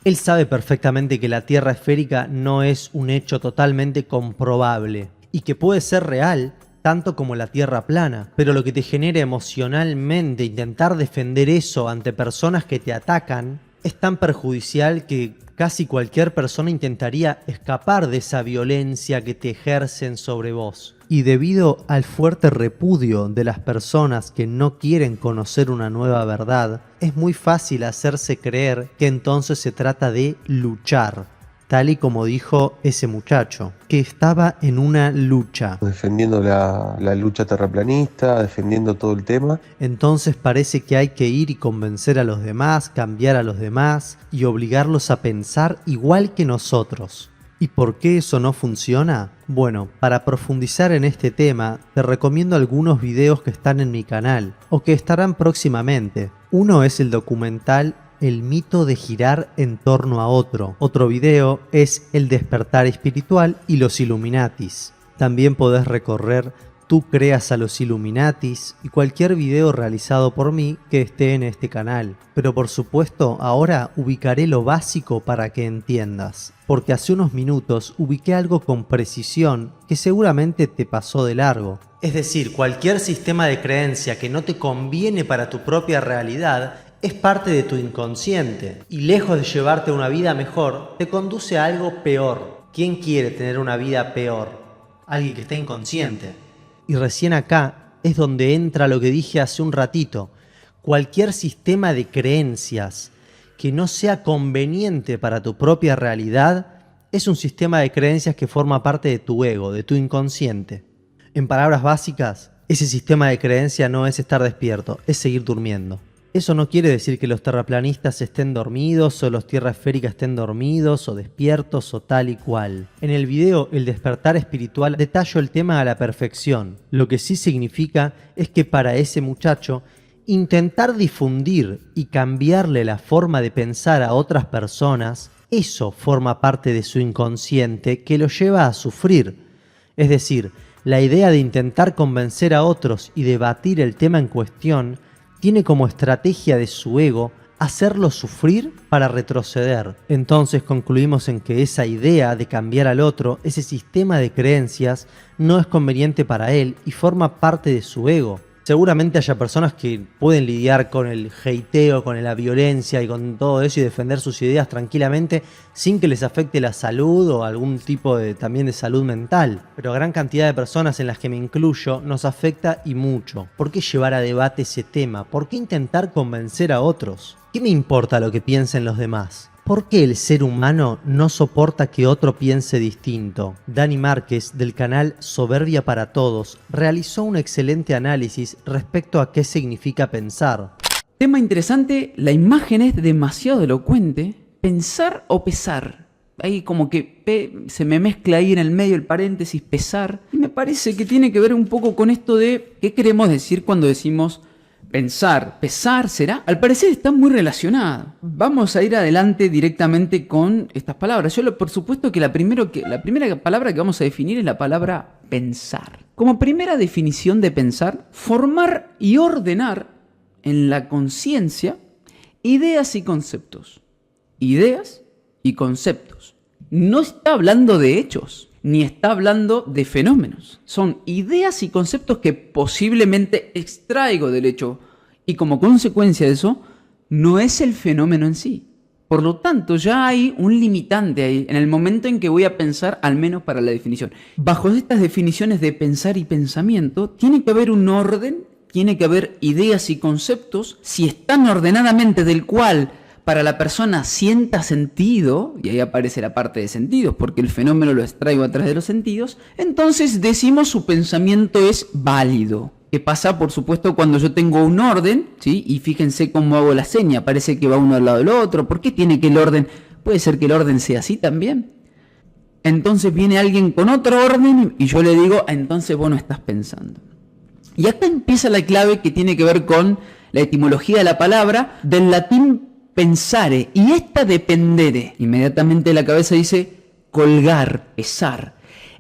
Él sabe perfectamente que la Tierra esférica no es un hecho totalmente comprobable y que puede ser real tanto como la Tierra plana, pero lo que te genera emocionalmente intentar defender eso ante personas que te atacan es tan perjudicial que casi cualquier persona intentaría escapar de esa violencia que te ejercen sobre vos. Y debido al fuerte repudio de las personas que no quieren conocer una nueva verdad, es muy fácil hacerse creer que entonces se trata de luchar, tal y como dijo ese muchacho, que estaba en una lucha. Defendiendo la lucha terraplanista, defendiendo todo el tema. Entonces parece que hay que ir y convencer a los demás, cambiar a los demás y obligarlos a pensar igual que nosotros. ¿Y por qué eso no funciona? Bueno, para profundizar en este tema, te recomiendo algunos videos que están en mi canal, o que estarán próximamente. Uno es el documental El mito de girar en torno a otro. Otro video es El despertar espiritual y los Illuminatis. También podés recorrer Tú creas a los Illuminatis y cualquier video realizado por mí que esté en este canal. Pero por supuesto, ahora ubicaré lo básico para que entiendas. Porque hace unos minutos ubiqué algo con precisión que seguramente te pasó de largo. Es decir, cualquier sistema de creencia que no te conviene para tu propia realidad es parte de tu inconsciente. Y lejos de llevarte a una vida mejor, te conduce a algo peor. ¿Quién quiere tener una vida peor? Alguien que está inconsciente. Y recién acá es donde entra lo que dije hace un ratito. Cualquier sistema de creencias que no sea conveniente para tu propia realidad es un sistema de creencias que forma parte de tu ego, de tu inconsciente. En palabras básicas, ese sistema de creencia no es estar despierto, es seguir durmiendo. Eso no quiere decir que los terraplanistas estén dormidos o los tierra esférica estén dormidos o despiertos o tal y cual. En el video El despertar espiritual detallo el tema a la perfección. Lo que sí significa es que para ese muchacho intentar difundir y cambiarle la forma de pensar a otras personas Eso forma parte de su inconsciente que lo lleva a sufrir. Es decir, la idea de intentar convencer a otros y debatir el tema en cuestión tiene como estrategia de su ego hacerlo sufrir para retroceder. Entonces concluimos en que esa idea de cambiar al otro, ese sistema de creencias, no es conveniente para él y forma parte de su ego. Seguramente haya personas que pueden lidiar con el hateo, con la violencia y con todo eso y defender sus ideas tranquilamente sin que les afecte la salud o algún tipo también de salud mental. Pero a gran cantidad de personas, en las que me incluyo, nos afecta y mucho. ¿Por qué llevar a debate ese tema? ¿Por qué intentar convencer a otros? ¿Qué me importa lo que piensen los demás? ¿Por qué el ser humano no soporta que otro piense distinto? Dani Márquez, del canal Soberbia para Todos, realizó un excelente análisis respecto a qué significa pensar. Tema interesante, la imagen es demasiado elocuente. Pensar o pesar. Ahí como que se me mezcla ahí en el medio el paréntesis, pesar. Y me parece que tiene que ver un poco con esto de qué queremos decir cuando decimos pensar. ¿Pesar será? Al parecer está muy relacionado. Vamos a ir adelante directamente con estas palabras. Por supuesto que la primera palabra que vamos a definir es la palabra pensar. Como primera definición de pensar, formar y ordenar en la conciencia ideas y conceptos. Ideas y conceptos. No está hablando de hechos, ni está hablando de fenómenos. Son ideas y conceptos que posiblemente extraigo del hecho y como consecuencia de eso, no es el fenómeno en sí. Por lo tanto, ya hay un limitante ahí en el momento en que voy a pensar, al menos para la definición. Bajo estas definiciones de pensar y pensamiento, tiene que haber un orden, tiene que haber ideas y conceptos, si están ordenadamente, del cual para la persona sienta sentido, y ahí aparece la parte de sentidos, porque el fenómeno lo extraigo a través de los sentidos, entonces decimos su pensamiento es válido. ¿Qué pasa? Por supuesto, cuando yo tengo un orden, ¿sí? Y fíjense cómo hago la seña, parece que va uno al lado del otro. ¿Por qué tiene que el orden? Puede ser que el orden sea así también. Entonces viene alguien con otro orden y yo le digo, entonces vos no estás pensando. Y acá empieza la clave que tiene que ver con la etimología de la palabra, del latín pensare, y esta dependere. Inmediatamente la cabeza dice colgar, pesar,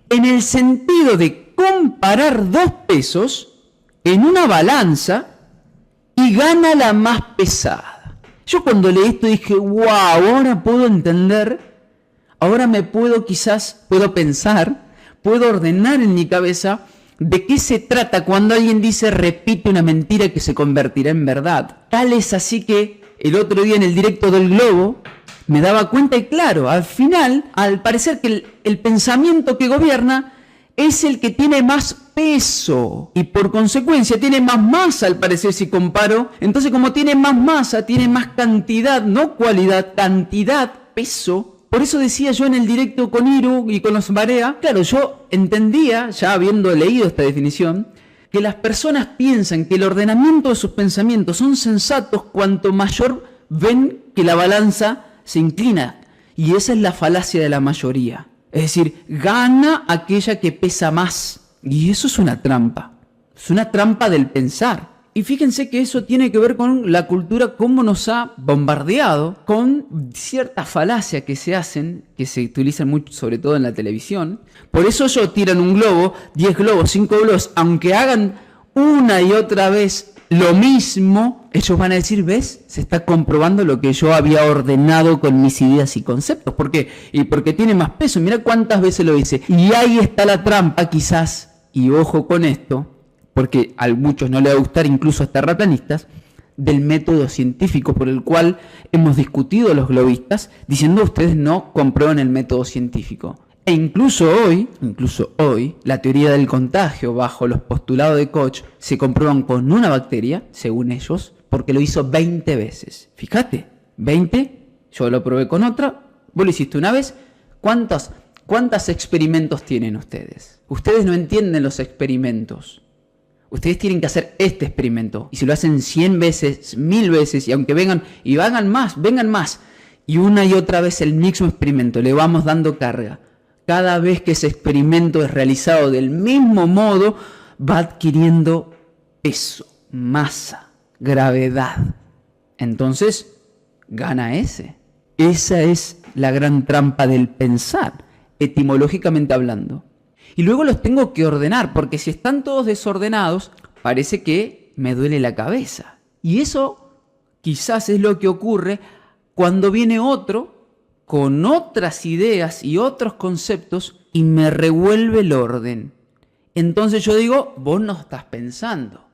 en el sentido de comparar dos pesos en una balanza y gana la más pesada. Yo cuando leí esto dije, wow, ahora puedo entender, ahora puedo pensar, puedo ordenar en mi cabeza de qué se trata cuando alguien dice repite una mentira que se convertirá en verdad. Tal es así que el otro día en el directo del Globo me daba cuenta y claro, al final, al parecer que el pensamiento que gobierna es el que tiene más peso y por consecuencia tiene más masa al parecer si comparo. Entonces como tiene más masa, tiene más cantidad, no cualidad, cantidad, peso. Por eso decía yo en el directo con Iru y con los Barea, claro, yo entendía, ya habiendo leído esta definición, que las personas piensan que el ordenamiento de sus pensamientos son sensatos cuanto mayor ven que la balanza se inclina. Y esa es la falacia de la mayoría. Es decir, gana aquella que pesa más. Y eso es una trampa. Es una trampa del pensar. Y fíjense que eso tiene que ver con la cultura, cómo nos ha bombardeado con ciertas falacias que se hacen, que se utilizan mucho, sobre todo en la televisión. Por eso ellos tiran un globo, 10 globos, 5 globos, aunque hagan una y otra vez lo mismo, ellos van a decir, ¿ves? Se está comprobando lo que yo había ordenado con mis ideas y conceptos. ¿Por qué? Y porque tiene más peso. Mira cuántas veces lo hice. Y ahí está la trampa, quizás, y ojo con esto, porque a muchos no les va a gustar, incluso a terraplanistas, del método científico por el cual hemos discutido los globistas, diciendo ustedes no comprueban el método científico. E incluso hoy, la teoría del contagio bajo los postulados de Koch se comprueban con una bacteria, según ellos, porque lo hizo 20 veces. Fíjate, 20, yo lo probé con otra, vos lo hiciste una vez. ¿Cuántos experimentos tienen ustedes? Ustedes no entienden los experimentos. Ustedes tienen que hacer este experimento. Y si lo hacen 100 veces, 1000 veces, y aunque vengan más, y una y otra vez el mismo experimento, le vamos dando carga. Cada vez que ese experimento es realizado del mismo modo, va adquiriendo peso, masa, gravedad. Entonces, gana ese. Esa es la gran trampa del pensar, etimológicamente hablando. Y luego los tengo que ordenar, porque si están todos desordenados, parece que me duele la cabeza. Y eso quizás es lo que ocurre cuando viene otro con otras ideas y otros conceptos y me revuelve el orden. Entonces yo digo, vos no estás pensando.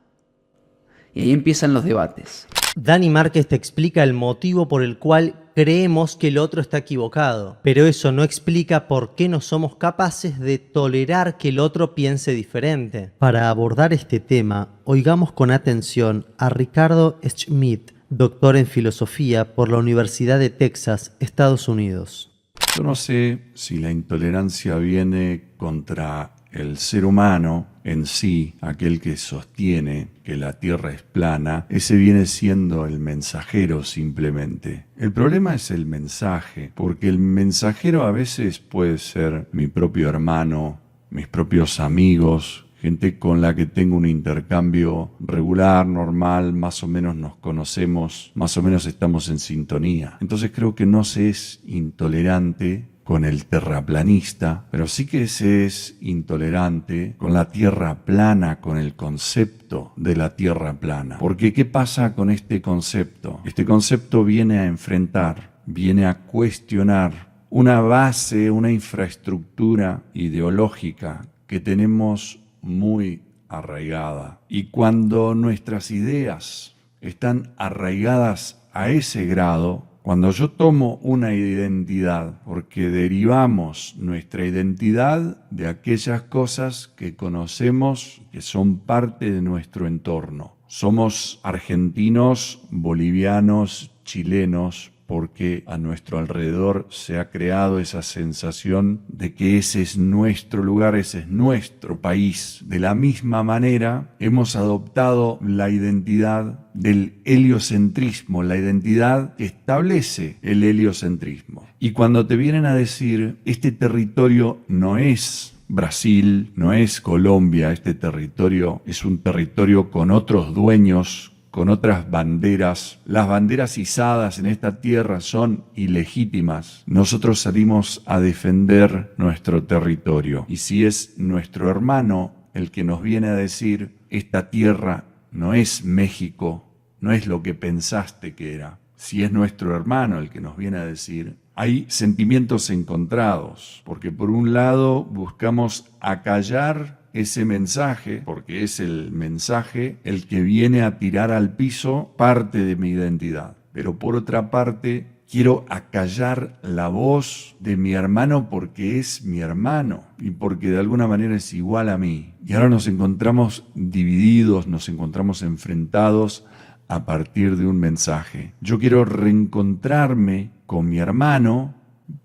Y ahí empiezan los debates. Dani Márquez te explica el motivo por el cual creemos que el otro está equivocado, pero eso no explica por qué no somos capaces de tolerar que el otro piense diferente. Para abordar este tema, oigamos con atención a Ricardo Schmidt, doctor en filosofía por la Universidad de Texas, Estados Unidos. Yo no sé si la intolerancia viene contra el ser humano en sí, aquel que sostiene que la Tierra es plana. Ese viene siendo el mensajero simplemente. El problema es el mensaje, porque el mensajero a veces puede ser mi propio hermano, mis propios amigos, gente con la que tengo un intercambio regular, normal, más o menos nos conocemos, más o menos estamos en sintonía. Entonces creo que no se es intolerante con el terraplanista, pero sí que se es intolerante con la Tierra plana, con el concepto de la Tierra plana. Porque ¿qué pasa con este concepto? Este concepto viene a enfrentar, viene a cuestionar una base, una infraestructura ideológica que tenemos muy arraigada. Y cuando nuestras ideas están arraigadas a ese grado, cuando yo tomo una identidad, porque derivamos nuestra identidad de aquellas cosas que conocemos, que son parte de nuestro entorno. Somos argentinos, bolivianos, chilenos, porque a nuestro alrededor se ha creado esa sensación de que ese es nuestro lugar, ese es nuestro país. De la misma manera, hemos adoptado la identidad del heliocentrismo, la identidad que establece el heliocentrismo. Y cuando te vienen a decir, este territorio no es Brasil, no es Colombia, este territorio es un territorio con otros dueños, con otras banderas. Las banderas izadas en esta tierra son ilegítimas. Nosotros salimos a defender nuestro territorio. Y si es nuestro hermano el que nos viene a decir, esta tierra no es México, no es lo que pensaste que era. Si es nuestro hermano el que nos viene a decir, hay sentimientos encontrados, porque por un lado buscamos acallar ese mensaje, porque es el mensaje el que viene a tirar al piso parte de mi identidad. Pero por otra parte, quiero acallar la voz de mi hermano porque es mi hermano y porque de alguna manera es igual a mí. Y ahora nos encontramos divididos, nos encontramos enfrentados a partir de un mensaje. Yo quiero reencontrarme con mi hermano,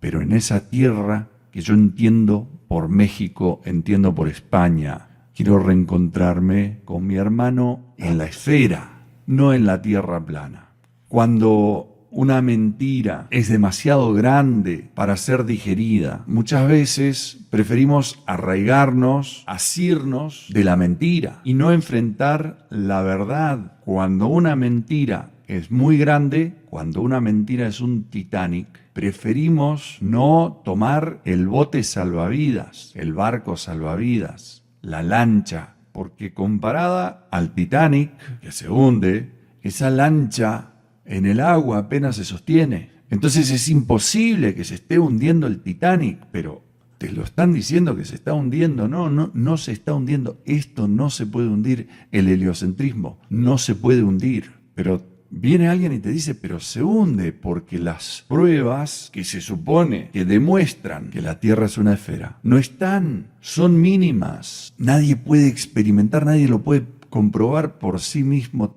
pero en esa tierra que yo entiendo por México, entiendo por España. Quiero reencontrarme con mi hermano en la esfera, no en la tierra plana. Cuando una mentira es demasiado grande para ser digerida, muchas veces preferimos arraigarnos, asirnos de la mentira y no enfrentar la verdad. Cuando una mentira es muy grande, cuando una mentira es un Titanic, preferimos no tomar el bote salvavidas, el barco salvavidas, la lancha, porque comparada al Titanic, que se hunde, esa lancha en el agua apenas se sostiene. Entonces es imposible que se esté hundiendo el Titanic, pero te lo están diciendo que se está hundiendo. No se está hundiendo. Esto no se puede hundir. El heliocentrismo no se puede hundir. Pero viene alguien y te dice, pero se hunde porque las pruebas que se supone que demuestran que la Tierra es una esfera no están, son mínimas. Nadie puede experimentar, nadie lo puede comprobar por sí mismo.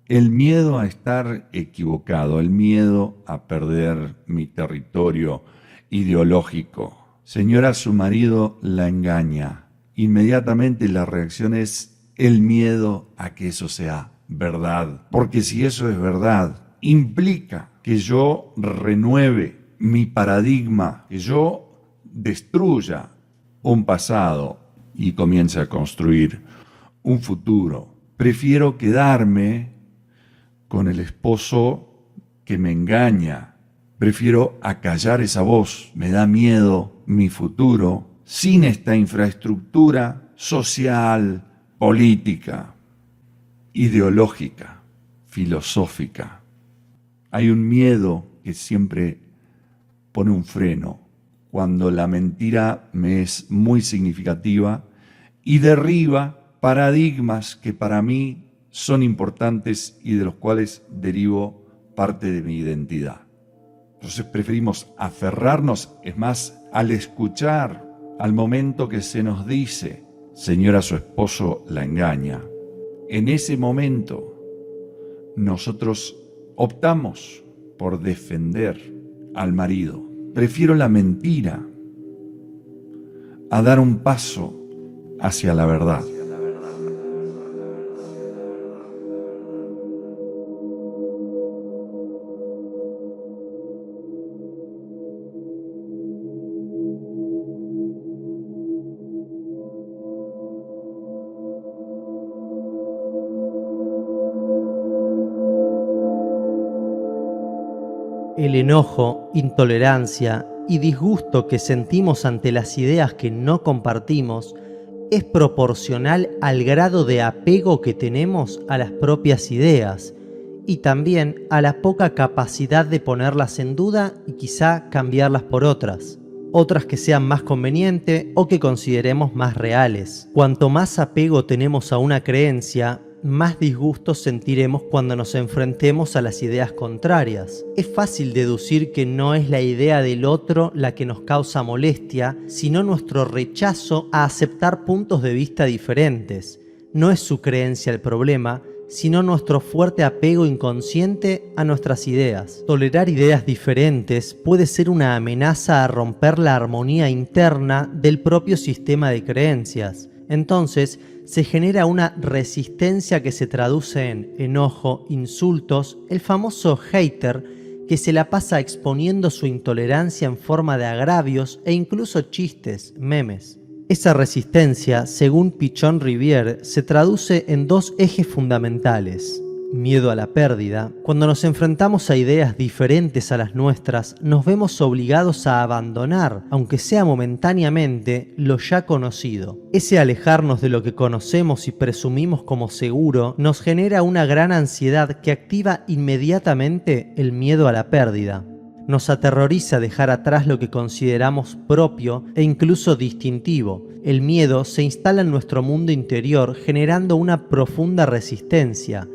El miedo a estar equivocado, el miedo a perder mi territorio ideológico. Señora, su marido la engaña. Inmediatamente la reacción es el miedo a que eso sea verdad. Porque si eso es verdad, implica que yo renueve mi paradigma, que yo destruya un pasado y comience a construir un futuro. Prefiero quedarme con el esposo que me engaña, Prefiero acallar esa voz. Me da miedo mi futuro sin esta infraestructura social, política, ideológica, filosófica. Hay un miedo que siempre pone un freno cuando la mentira me es muy significativa y derriba paradigmas que para mí son importantes y de los cuales derivo parte de mi identidad. Entonces preferimos aferrarnos, es más, al escuchar, al momento que se nos dice, señora, su esposo la engaña. En ese momento, nosotros optamos por defender al marido. Prefiero la mentira a dar un paso hacia la verdad. El enojo, intolerancia y disgusto que sentimos ante las ideas que no compartimos es proporcional al grado de apego que tenemos a las propias ideas y también a la poca capacidad de ponerlas en duda y quizá cambiarlas por otras que sean más convenientes o que consideremos más reales. Cuanto más apego tenemos a una creencia, más disgusto sentiremos cuando nos enfrentemos a las ideas contrarias. Es fácil deducir que no es la idea del otro la que nos causa molestia, sino nuestro rechazo a aceptar puntos de vista diferentes. No es su creencia el problema, sino nuestro fuerte apego inconsciente a nuestras ideas. Tolerar ideas diferentes puede ser una amenaza a romper la armonía interna del propio sistema de creencias. Entonces, se genera una resistencia que se traduce en enojo, insultos, el famoso hater que se la pasa exponiendo su intolerancia en forma de agravios e incluso chistes, memes. Esa resistencia, según Pichon Rivière, se traduce en dos ejes fundamentales. Miedo a la pérdida. Cuando nos enfrentamos a ideas diferentes a las nuestras, nos vemos obligados a abandonar, aunque sea momentáneamente, lo ya conocido. Ese alejarnos de lo que conocemos y presumimos como seguro nos genera una gran ansiedad que activa inmediatamente el miedo a la pérdida. Nos aterroriza dejar atrás lo que consideramos propio e incluso distintivo. El miedo se instala en nuestro mundo interior generando una profunda resistencia.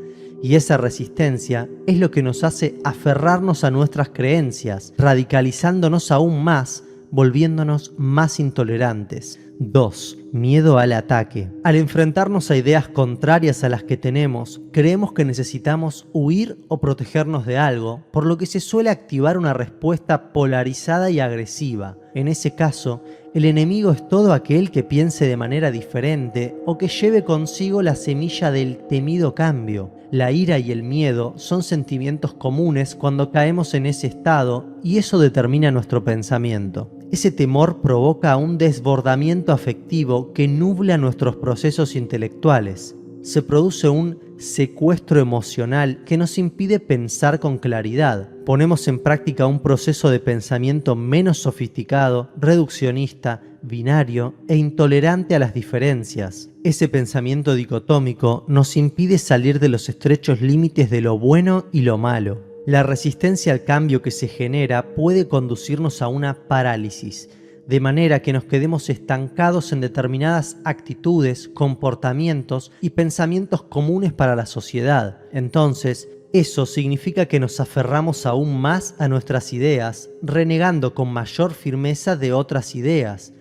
Y esa resistencia es lo que nos hace aferrarnos a nuestras creencias, radicalizándonos aún más, volviéndonos más intolerantes. 2. Miedo al ataque. Al enfrentarnos a ideas contrarias a las que tenemos, creemos que necesitamos huir o protegernos de algo, por lo que se suele activar una respuesta polarizada y agresiva. En ese caso, el enemigo es todo aquel que piense de manera diferente o que lleve consigo la semilla del temido cambio. La ira y el miedo son sentimientos comunes cuando caemos en ese estado y eso determina nuestro pensamiento. Ese temor provoca un desbordamiento afectivo que nubla nuestros procesos intelectuales. Se produce un secuestro emocional que nos impide pensar con claridad. Ponemos en práctica un proceso de pensamiento menos sofisticado, reduccionista, binario e intolerante a las diferencias. Ese pensamiento dicotómico nos impide salir de los estrechos límites de lo bueno y lo malo. La resistencia al cambio que se genera puede conducirnos a una parálisis, de manera que nos quedemos estancados en determinadas actitudes, comportamientos y pensamientos comunes para la sociedad. Entonces, eso significa que nos aferramos aún más a nuestras ideas, renegando con mayor firmeza de otras ideas,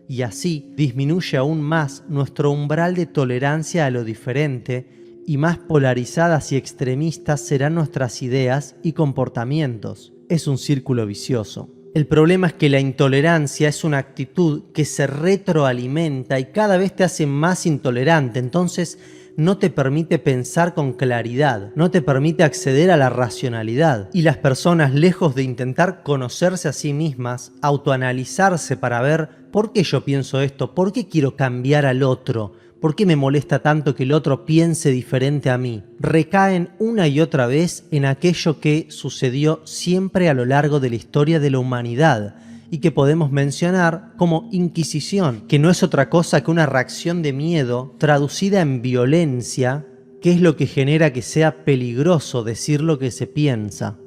y así disminuye aún más nuestro umbral de tolerancia a lo diferente, y más polarizadas y extremistas serán nuestras ideas y comportamientos. Es un círculo vicioso. El problema es que la intolerancia es una actitud que se retroalimenta y cada vez te hace más intolerante, entonces no te permite pensar con claridad, no te permite acceder a la racionalidad. Y las personas, lejos de intentar conocerse a sí mismas, autoanalizarse para ver por qué yo pienso esto, por qué quiero cambiar al otro, ¿Por qué me molesta tanto que el otro piense diferente a mí? Recaen una y otra vez en aquello que sucedió siempre a lo largo de la historia de la humanidad y que podemos mencionar como Inquisición, que no es otra cosa que una reacción de miedo traducida en violencia, que es lo que genera que sea peligroso decir lo que se piensa.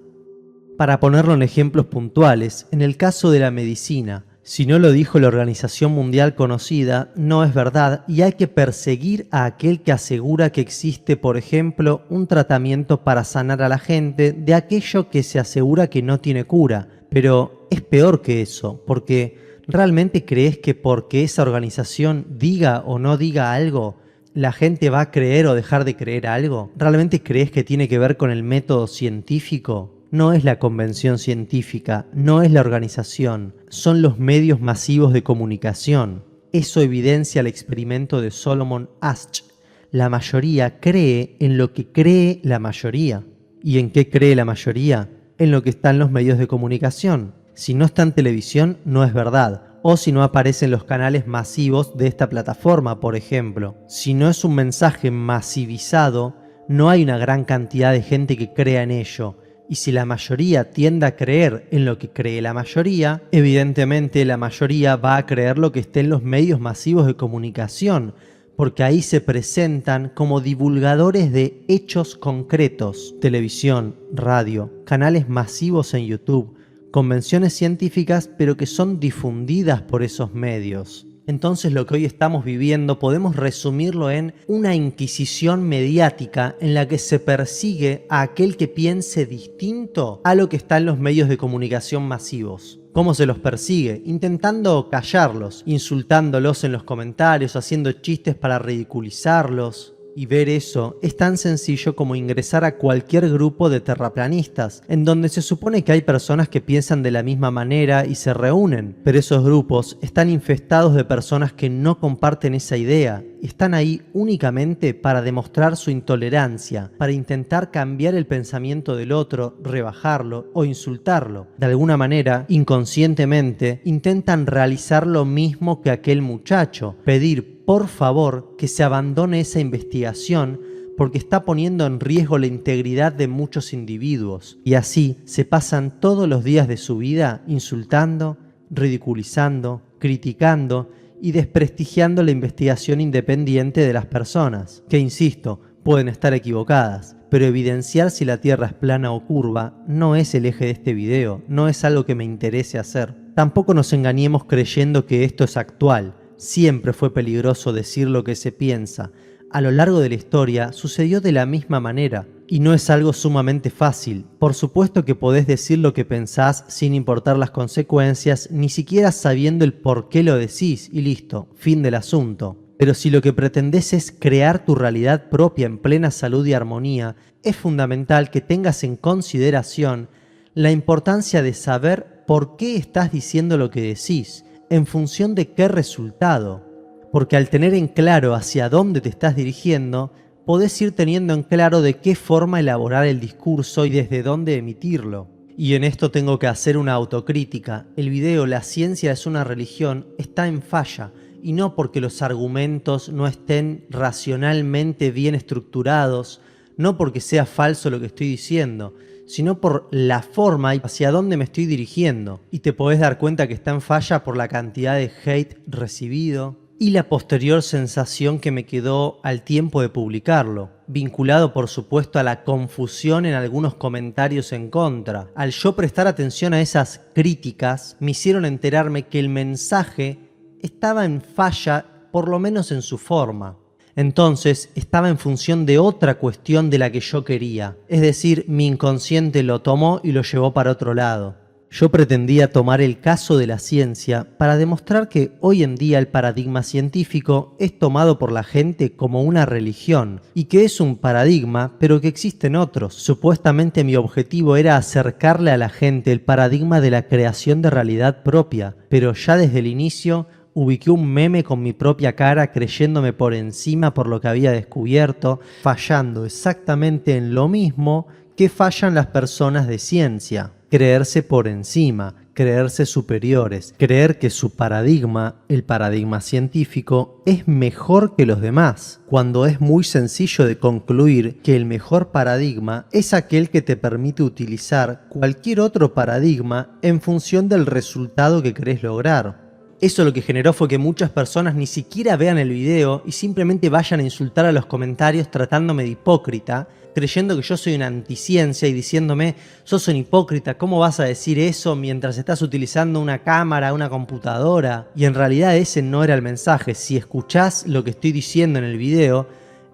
Para ponerlo en ejemplos puntuales, en el caso de la medicina, si no lo dijo la Organización Mundial conocida, no es verdad y hay que perseguir a aquel que asegura que existe, por ejemplo, un tratamiento para sanar a la gente de aquello que se asegura que no tiene cura. Pero es peor que eso, porque ¿realmente crees que porque esa organización diga o no diga algo, la gente va a creer o dejar de creer algo? ¿Realmente crees que tiene que ver con el método científico? No es la convención científica, no es la organización, son los medios masivos de comunicación. Eso evidencia el experimento de Solomon Asch. La mayoría cree en lo que cree la mayoría. ¿Y en qué cree la mayoría? En lo que está en los medios de comunicación. Si no está en televisión, no es verdad. O si no aparece en los canales masivos de esta plataforma, por ejemplo. Si no es un mensaje masivizado, no hay una gran cantidad de gente que crea en ello. Y si la mayoría tiende a creer en lo que cree la mayoría, evidentemente la mayoría va a creer lo que esté en los medios masivos de comunicación, porque ahí se presentan como divulgadores de hechos concretos: televisión, radio, canales masivos en YouTube, convenciones científicas, pero que son difundidas por esos medios. Entonces lo que hoy estamos viviendo podemos resumirlo en una inquisición mediática en la que se persigue a aquel que piense distinto a lo que está en los medios de comunicación masivos. ¿Cómo se los persigue? Intentando callarlos, insultándolos en los comentarios, haciendo chistes para ridiculizarlos. Y ver eso es tan sencillo como ingresar a cualquier grupo de terraplanistas, en donde se supone que hay personas que piensan de la misma manera y se reúnen, pero esos grupos están infestados de personas que no comparten esa idea. Están ahí únicamente para demostrar su intolerancia, para intentar cambiar el pensamiento del otro, rebajarlo o insultarlo. De alguna manera, inconscientemente, intentan realizar lo mismo que aquel muchacho, pedir por favor que se abandone esa investigación porque está poniendo en riesgo la integridad de muchos individuos. Y así se pasan todos los días de su vida insultando, ridiculizando, criticando y desprestigiando la investigación independiente de las personas, que, insisto, pueden estar equivocadas, pero evidenciar si la Tierra es plana o curva no es el eje de este video, no es algo que me interese hacer. Tampoco nos engañemos creyendo que esto es actual. Siempre fue peligroso decir lo que se piensa. A lo largo de la historia sucedió de la misma manera, y no es algo sumamente fácil. Por supuesto que podés decir lo que pensás sin importar las consecuencias, ni siquiera sabiendo el por qué lo decís, y listo, fin del asunto. Pero si lo que pretendés es crear tu realidad propia en plena salud y armonía, es fundamental que tengas en consideración la importancia de saber por qué estás diciendo lo que decís, en función de qué resultado. Porque al tener en claro hacia dónde te estás dirigiendo, podés ir teniendo en claro de qué forma elaborar el discurso y desde dónde emitirlo. Y en esto tengo que hacer una autocrítica. El video "La ciencia es una religión" está en falla, y no porque los argumentos no estén racionalmente bien estructurados, no porque sea falso lo que estoy diciendo, sino por la forma y hacia dónde me estoy dirigiendo. Y te podés dar cuenta que está en falla por la cantidad de hate recibido y la posterior sensación que me quedó al tiempo de publicarlo, vinculado por supuesto a la confusión en algunos comentarios en contra. Al yo prestar atención a esas críticas, me hicieron enterarme que el mensaje estaba en falla, por lo menos en su forma. Entonces estaba en función de otra cuestión de la que yo quería, es decir, mi inconsciente lo tomó y lo llevó para otro lado. Yo pretendía tomar el caso de la ciencia para demostrar que hoy en día el paradigma científico es tomado por la gente como una religión y que es un paradigma, pero que existen otros. Supuestamente mi objetivo era acercarle a la gente el paradigma de la creación de realidad propia, pero ya desde el inicio ubiqué un meme con mi propia cara creyéndome por encima por lo que había descubierto, fallando exactamente en lo mismo que fallan las personas de ciencia. Creerse por encima, creerse superiores, creer que su paradigma, el paradigma científico, es mejor que los demás, cuando es muy sencillo de concluir que el mejor paradigma es aquel que te permite utilizar cualquier otro paradigma en función del resultado que querés lograr. Eso lo que generó fue que muchas personas ni siquiera vean el video y simplemente vayan a insultar a los comentarios tratándome de hipócrita, creyendo que yo soy una anticiencia y diciéndome, sos un hipócrita, ¿cómo vas a decir eso mientras estás utilizando una cámara, una computadora? Y en realidad ese no era el mensaje. Si escuchás lo que estoy diciendo en el video,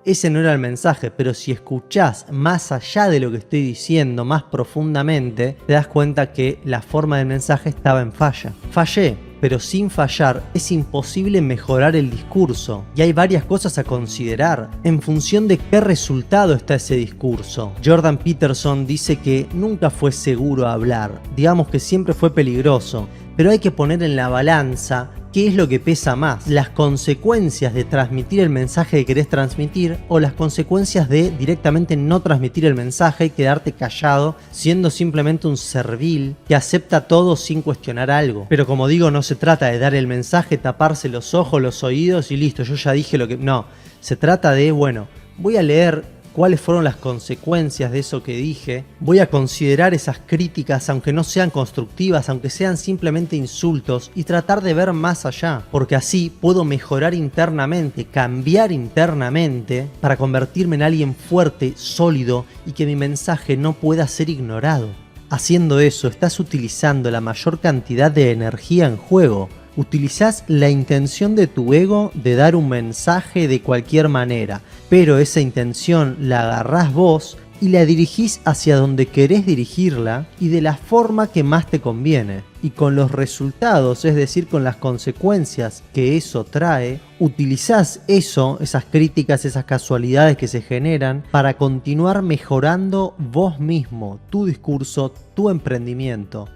ese no era el mensaje, pero si escuchás más allá de lo que estoy diciendo, más profundamente, te das cuenta que la forma del mensaje estaba en falla. Fallé, pero sin fallar es imposible mejorar el discurso y hay varias cosas a considerar en función de qué resultado está ese discurso. Jordan Peterson dice que nunca fue seguro hablar, digamos que siempre fue peligroso, pero hay que poner en la balanza qué es lo que pesa más, las consecuencias de transmitir el mensaje que querés transmitir o las consecuencias de directamente no transmitir el mensaje y quedarte callado siendo simplemente un servil que acepta todo sin cuestionar algo. Pero como digo, no se trata de dar el mensaje, taparse los ojos, los oídos y listo, yo ya dije lo que... No, se trata de, bueno, voy a leer cuáles fueron las consecuencias de eso que dije, voy a considerar esas críticas aunque no sean constructivas, aunque sean simplemente insultos y tratar de ver más allá, porque así puedo mejorar internamente, cambiar internamente para convertirme en alguien fuerte, sólido y que mi mensaje no pueda ser ignorado. Haciendo eso estás utilizando la mayor cantidad de energía en juego. Utilizás la intención de tu ego de dar un mensaje de cualquier manera, pero esa intención la agarrás vos y la dirigís hacia donde querés dirigirla y de la forma que más te conviene. Y con los resultados, es decir, con las consecuencias que eso trae, utilizás eso, esas críticas, esas casualidades que se generan para continuar mejorando vos mismo, tu discurso, tu emprendimiento,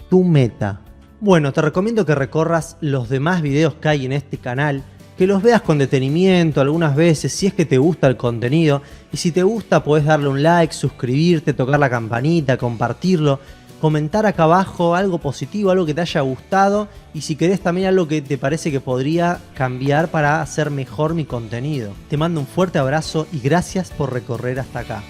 tu meta. Bueno, te recomiendo que recorras los demás videos que hay en este canal, que los veas con detenimiento algunas veces si es que te gusta el contenido, y si te gusta podés darle un like, suscribirte, tocar la campanita, compartirlo, comentar acá abajo algo positivo, algo que te haya gustado, y si querés también algo que te parece que podría cambiar para hacer mejor mi contenido. Te mando un fuerte abrazo y gracias por recorrer hasta acá.